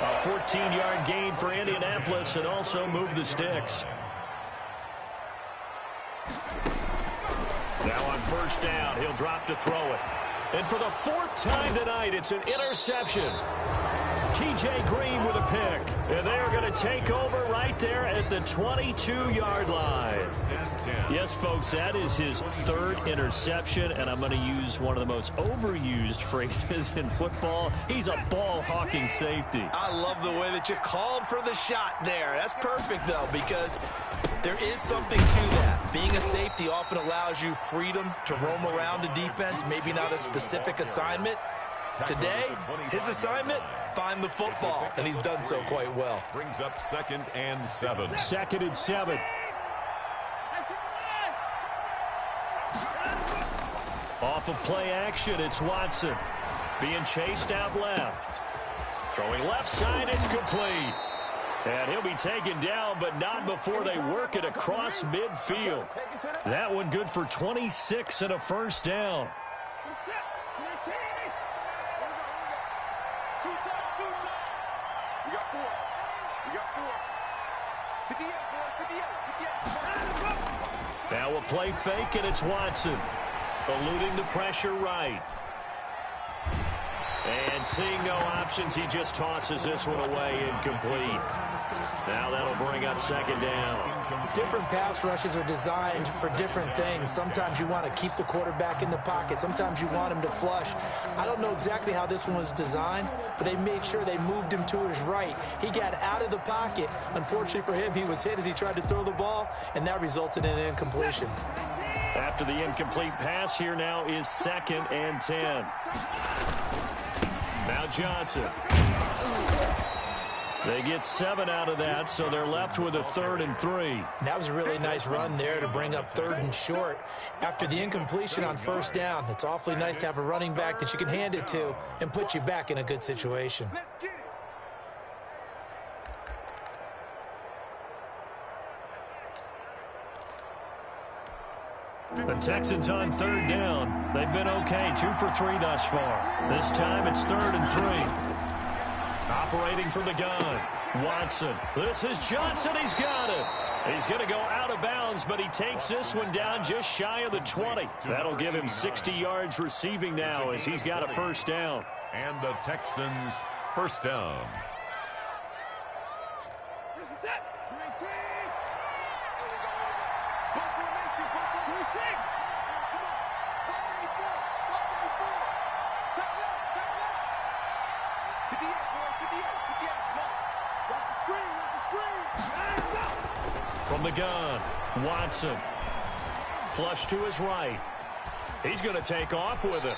A 14-yard gain for Indianapolis and also move the sticks. Now on first down, he'll drop to throw it. And for the fourth time tonight, it's an interception. T.J. Green with a pick. And they're going to take over right there at the 22-yard line. Yes, folks, that is his third interception, and I'm going to use one of the most overused phrases in football. He's a ball-hawking safety. I love the way that you called for the shot there. That's perfect, though, because there is something to that. Being a safety often allows you freedom to roam around the defense, maybe not a specific assignment. Today, his assignment, find the football, and he's done so quite well. Brings up 2nd and 7. 2nd and 7. Off of play action, it's Watson. Being chased out left. Throwing left side, it's complete. And he'll be taken down, but not before they work it across midfield. That one good for 26 and a first down. Now a play fake, and it's Watson. Eluding the pressure right. And seeing no options, he just tosses this one away incomplete. Now that'll bring up 2nd down. Different pass rushes are designed for different things. Sometimes you want to keep the quarterback in the pocket. Sometimes you want him to flush. I don't know exactly how this one was designed, but they made sure they moved him to his right. He got out of the pocket. Unfortunately for him, he was hit as he tried to throw the ball, and that resulted in an incompletion. After the incomplete pass, here now is 2nd and 10. Now Johnson. They get 7 out of that, so they're left with a 3rd and 3. That was a really nice run there to bring up 3rd and short. After the incompletion on first down, it's awfully nice to have a running back that you can hand it to and put you back in a good situation. The Texans on 3rd down. They've been okay, 2 for 3 thus far. This time it's 3rd and 3. Operating from the gun, Watson. This is Johnson. He's got it. He's going to go out of bounds, but he takes this one down just shy of the 20. That'll give him 60 yards receiving now as he's got a first down. And the Texans first down. From the gun, Watson. Flush to his right. He's going to take off with it.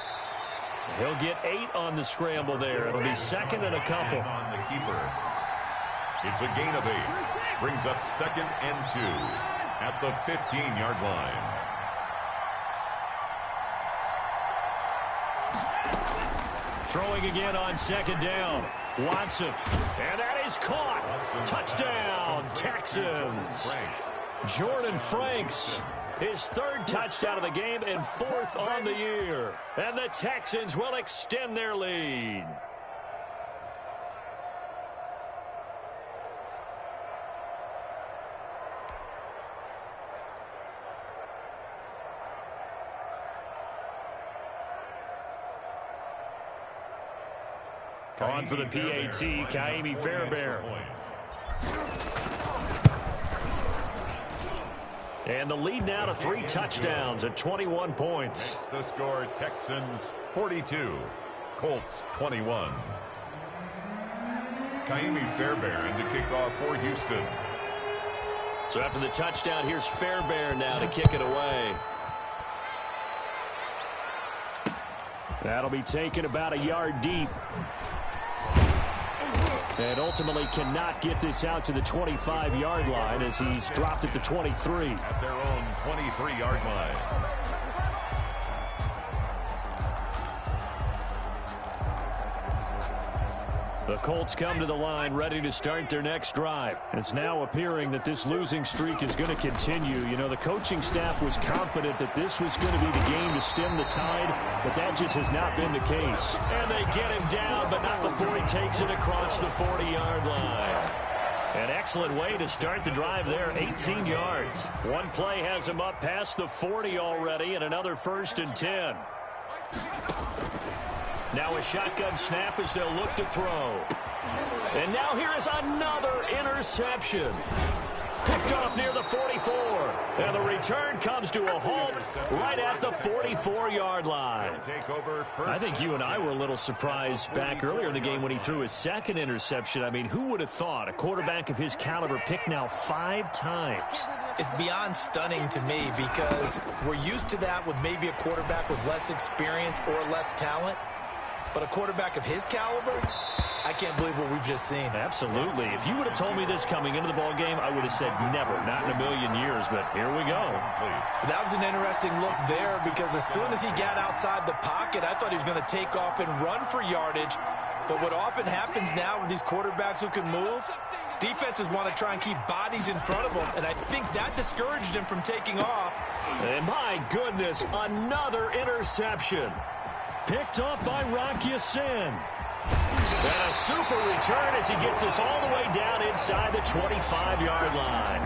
He'll get 8 on the scramble there. It'll be 2nd and a couple. On the keeper. It's a gain of 8. Brings up 2nd and 2 at the 15-yard line. Throwing again on 2nd down. Watson. And that is caught. Touchdown, Texans. Jordan Franks, his 3rd touchdown of the game and 4th on the year. And the Texans will extend their lead. On for the PAT, Kaimi Fairbairn. And the lead now to 3 touchdowns at 21 points. Makes the score Texans 42, Colts 21. Kaimi Fairbairn to kick off for Houston. So after the touchdown, here's Fairbairn now to kick it away. That'll be taken about a yard deep. And ultimately cannot get this out to the 25-yard line as he's dropped at the 23. At their own 23-yard line. The Colts come to the line ready to start their next drive. It's now appearing that this losing streak is going to continue. You know, the coaching staff was confident that this was going to be the game to stem the tide, but that just has not been the case. And they get him down, but not before he takes it across the 40-yard line. An excellent way to start the drive there, 18 yards. One play has him up past the 40 already, and another 1st and 10. Now a shotgun snap as they'll look to throw. And now here is another interception. Picked off near the 44. And the return comes to a halt right at the 44-yard line. I think you and I were a little surprised back earlier in the game when he threw his second interception. I mean, who would have thought a quarterback of his caliber picked now 5 times? It's beyond stunning to me because we're used to that with maybe a quarterback with less experience or less talent. But a quarterback of his caliber, I can't believe what we've just seen. Absolutely. If you would have told me this coming into the ball game, I would have said never, not in a million years, but here we go. That was an interesting look there because as soon as he got outside the pocket, I thought he was going to take off and run for yardage. But what often happens now with these quarterbacks who can move, defenses want to try and keep bodies in front of them, and I think that discouraged him from taking off. And my goodness, another interception. Picked off by Rocky Sin. And a super return as he gets us all the way down inside the 25-yard line.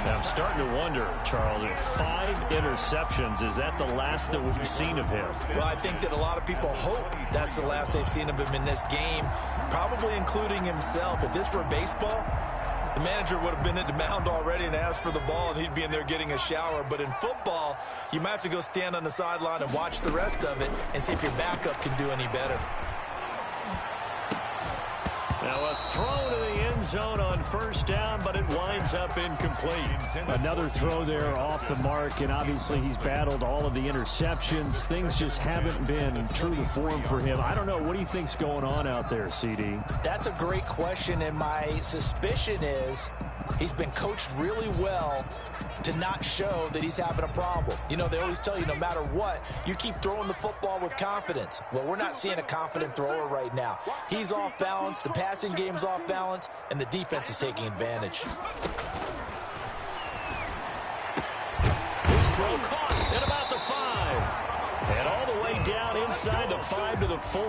I'm starting to wonder, Charles, if 5 interceptions, is that the last that we've seen of him? Well, I think that a lot of people hope that's the last they've seen of him in this game, probably including himself. If this were baseball, the manager would have been at the mound already and asked for the ball, and he'd be in there getting a shower. But in football, you might have to go stand on the sideline and watch the rest of it and see if your backup can do any better. Now a throw to the end zone on 1st down, but it winds up incomplete. Another throw there off the mark, and obviously he's battled all of the interceptions. Things just haven't been true to form for him. I don't know. What do you think's going on out there, CD? That's a great question, and my suspicion is he's been coached really well to not show that he's having a problem. You know, they always tell you no matter what, you keep throwing the football with confidence. Well, we're not seeing a confident thrower right now. He's off balance, the passing game's off balance, and the defense is taking advantage. His throw caught at about the 5. And all the way down inside the 5 to the 4.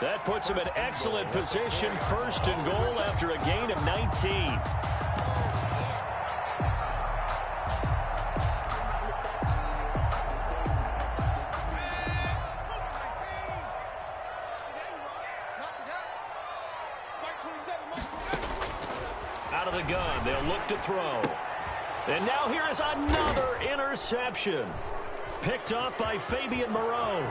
That puts him in excellent position, 1st and goal after a gain of 19. Out of the gun, they'll look to throw. And now here is another interception. Picked up by Fabian Moreau.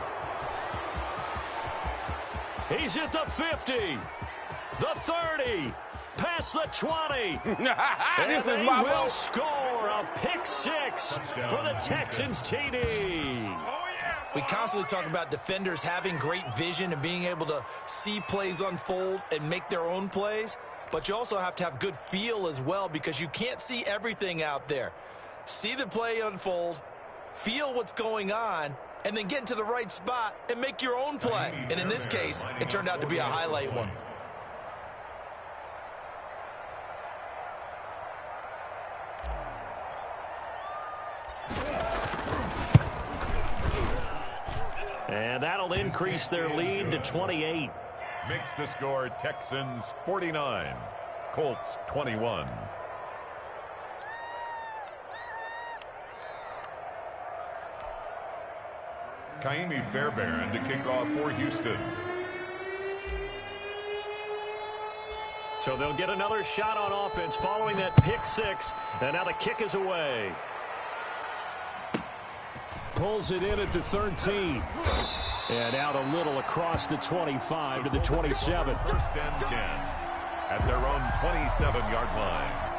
He's at the 50, the 30, past the 20. And they will score a pick-6 for the Texans TD. We constantly talk about defenders having great vision and being able to see plays unfold and make their own plays. But you also have to have good feel as well because you can't see everything out there. See the play unfold, feel what's going on, and then get into the right spot and make your own play. And in this case, it turned out to be a highlight one. And that'll increase their lead to 28. Makes the score Texans 49, Colts 21. Kaimi Fairbairn to kick off for Houston. So they'll get another shot on offense following that pick-6. And now the kick is away. Pulls it in at the 13. And out a little across the 25 to the 27. 1st and 10 at their own 27-yard line.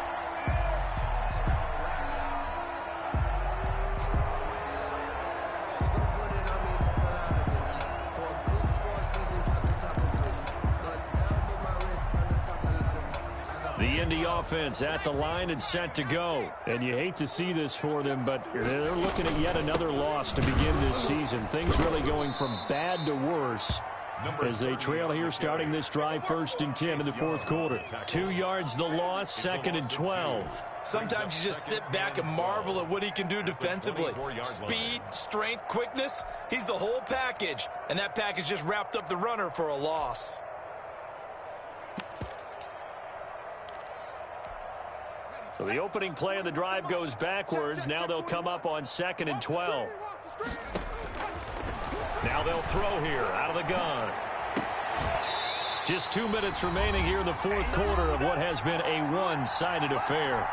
The Indy offense at the line and set to go. And you hate to see this for them, but they're looking at yet another loss to begin this season. Things really going from bad to worse as they trail here starting this drive 1st and 10 in the 4th quarter. 2 yards the loss, 2nd and 12. Sometimes you just sit back and marvel at what he can do defensively. Speed, strength, quickness, he's the whole package. And that package just wrapped up the runner for a loss. So the opening play of the drive goes backwards. Now they'll come up on 2nd and 12. Now they'll throw here out of the gun. Just 2 minutes remaining here in the fourth quarter of what has been a one-sided affair.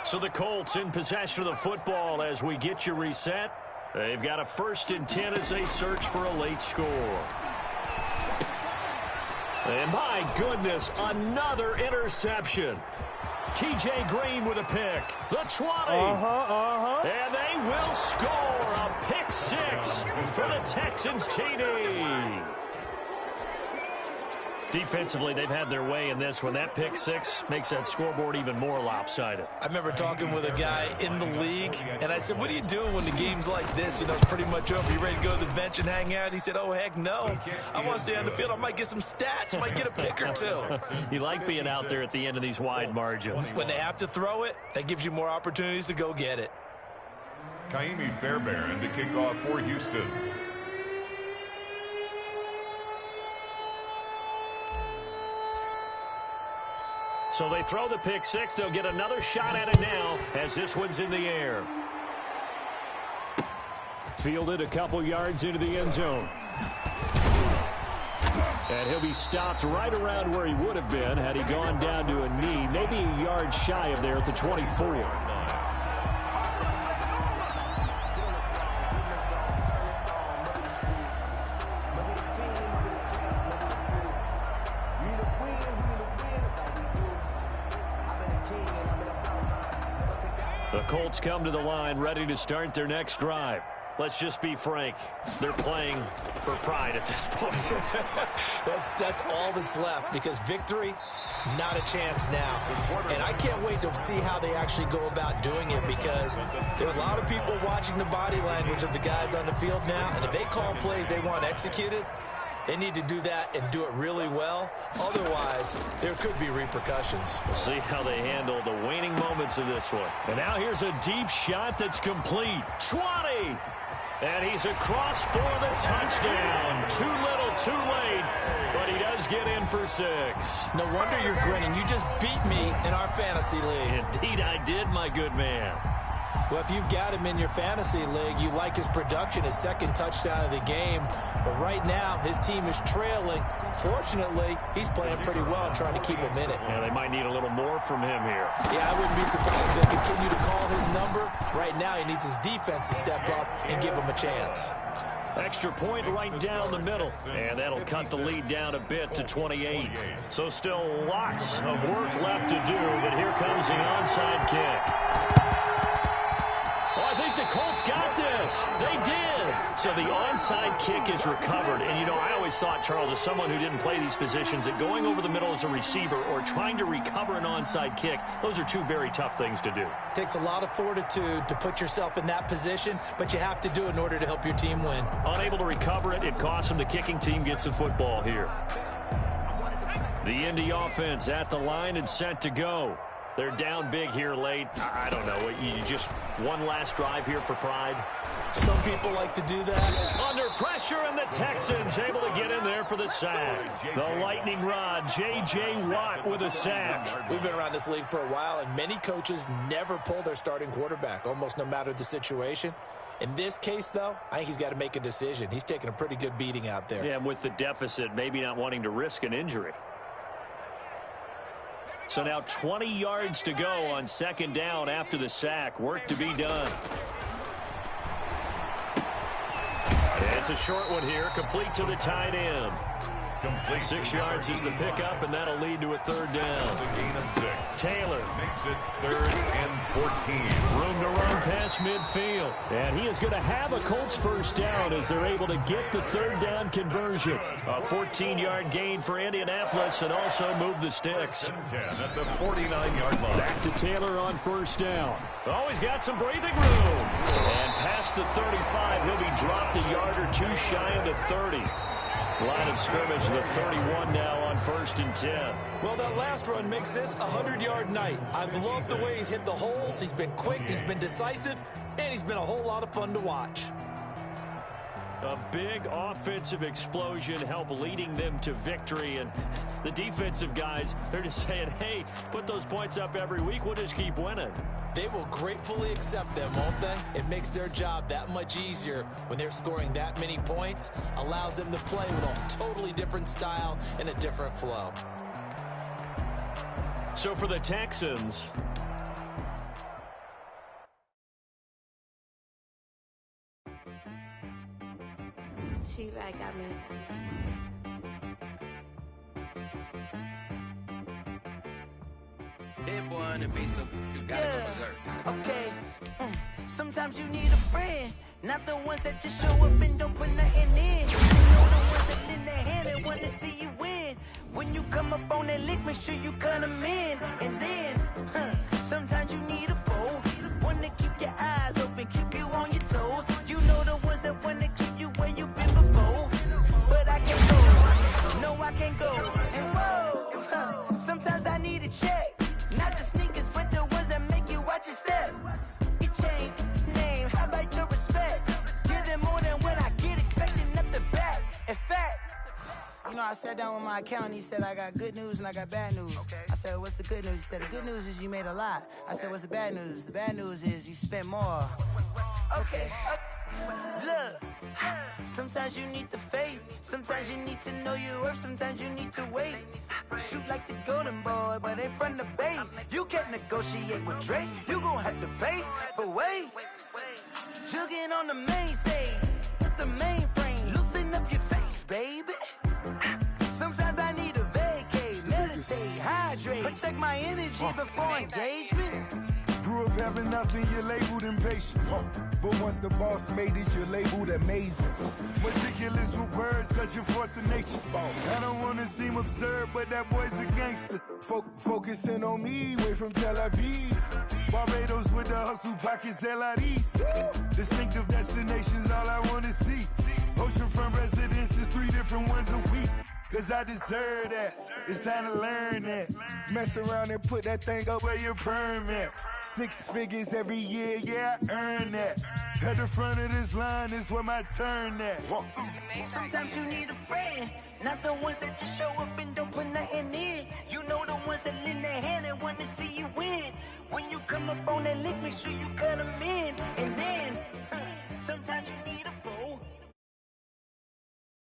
So the Colts in possession of the football as we get you reset. They've got a 1st and 10 as they search for a late score. And my goodness, another interception. T.J. Green with a pick. The 20. And they will score a pick 6 for the Texans TD. Defensively, they've had their way in this one. That pick 6 makes that scoreboard even more lopsided. I remember talking with a guy in the league, and I said, what are you doing when the game's like this? You know, it's pretty much over. You ready to go to the bench and hang out? He said, oh, heck no. I want to stay on the field. I might get some stats. I might get a pick or two. You like being out there at the end of these wide margins. When they have to throw it, that gives you more opportunities to go get it. Kaimi Fairbairn to kick off for Houston. So they throw the pick 6. They'll get another shot at it now as this one's in the air. Fielded a couple yards into the end zone. And he'll be stopped right around where he would have been had he gone down to a knee, maybe a yard shy of there at the 24. The Colts come to the line ready to start their next drive. Let's just be frank. They're playing for pride at this point. That's all that's left because victory, not a chance now. And I can't wait to see how they actually go about doing it because there are a lot of people watching the body language of the guys on the field now. And if they call plays they want executed, they need to do that and do it really well. Otherwise, there could be repercussions. We'll see how they handle the waning moments of this one. And now here's a deep shot that's complete. 20! And he's across for the touchdown. Too little, too late. But he does get in for 6. No wonder you're grinning. You just beat me in our fantasy league. Indeed I did, my good man. Well, if you've got him in your fantasy league, you like his production, his 2nd touchdown of the game. But right now, his team is trailing. Fortunately, he's playing pretty well and trying to keep him in it. Yeah, they might need a little more from him here. Yeah, I wouldn't be surprised if they continue to call his number. Right now, he needs his defense to step up and give him a chance. Extra point right down the middle. And that'll cut the lead down a bit to 28. So still lots of work left to do, but here comes the onside kick. Oh, I think the Colts got this. They did. So the onside kick is recovered. And, you know, I always thought, Charles, as someone who didn't play these positions, that going over the middle as a receiver or trying to recover an onside kick, those are two very tough things to do. It takes a lot of fortitude to put yourself in that position, but you have to do it in order to help your team win. Unable to recover it, it costs them. The kicking team gets the football here. The Indy offense at the line and set to go. They're down big here late. I don't know. You just one last drive here for pride? Some people like to do that. Under pressure, and the Texans able to get in there for the sack. The lightning rod, J.J. Watt with a sack. We've been around this league for a while, and many coaches never pull their starting quarterback, almost no matter the situation. In this case, though, I think he's got to make a decision. He's taking a pretty good beating out there. Yeah, and with the deficit, maybe not wanting to risk an injury. So now 20 yards to go on 2nd down after the sack. Work to be done. It's a short one here, complete to the tight end. 6 yards is the pickup, and that'll lead to a 3rd down. A gain of 6. Taylor Makes it 3rd and 14. Room to run past midfield. And he is going to have a Colts 1st down as they're able to get the 3rd down conversion. A 14-yard gain for Indianapolis and also move the sticks. 10 at the 49-yard line. Back to Taylor on 1st down. Oh, he's got some breathing room. And past the 35, he'll be dropped a yard or two shy of the 30. Line of scrimmage, the 31 now on 1st and 10. Well, that last run makes this a 100-yard night. I've loved the way he's hit the holes. He's been quick, he's been decisive, and he's been a whole lot of fun to watch. A big offensive explosion helped leading them to victory. And the defensive guys, they're just saying, hey, put those points up every week. We'll just keep winning. They will gratefully accept them, won't they? It makes their job that much easier when they're scoring that many points. Allows them to play with a totally different style and a different flow. So for the Texans, she right got me. Hit boy on the beat, so you gotta go berserk. Okay. Sometimes you need a friend, not the ones that just show up and don't put nothing in. You know the ones that lend their hand and want to see you win. When you come up on that lick, make sure you cut them in. And then, sometimes you need a foe, one to keep your eyes open, keep you on your toes. You know the ones that want to keep you where you've been before. But I can't go, no I can't go. And whoa, sometimes I need a check, not the sneakers, but the ones that make you watch your step. Your chain, name, how about your respect? Give them more than what I get, expecting up the back. In fact, you know, I sat down with my accountant. He said, I got good news and I got bad news. Okay. I said, what's the good news? He said, the good news is you made a lot. I said, what's the bad news? The bad news is you spent more. Okay. Look, sometimes you need the faith. Sometimes you need to know your worth. Sometimes you need to wait. Shoot like the golden boy, but ain't from the bay. You can't negotiate with Drake. You gon' have to pay. But wait, jugging on the main stage with the mainframe. Loosen up your face, baby. Sometimes I need a vacate, meditate, hydrate, protect my energy before engagement. Grew up having nothing, you're labeled impatient. But once the boss made it, you're labeled amazing. Ridiculous with words, such a force of nature. I don't wanna seem absurd, but that boy's a gangster. Focusing on me, way from Tel Aviv. Barbados with the hustle pockets, LIDs. Distinctive destinations, all I wanna see. Oceanfront residences, 3 different ones a week. Cause I deserve that, it's time to learn that. Mess around and put that thing up where your permit. 6 figures every year, yeah, I earn that. At the front of this line is where my turn at. Sometimes you need a friend, not the ones that just show up and don't put nothing in. You know the ones that lend their hand and want to see you win. When you come up on that lick, make sure you cut them in. And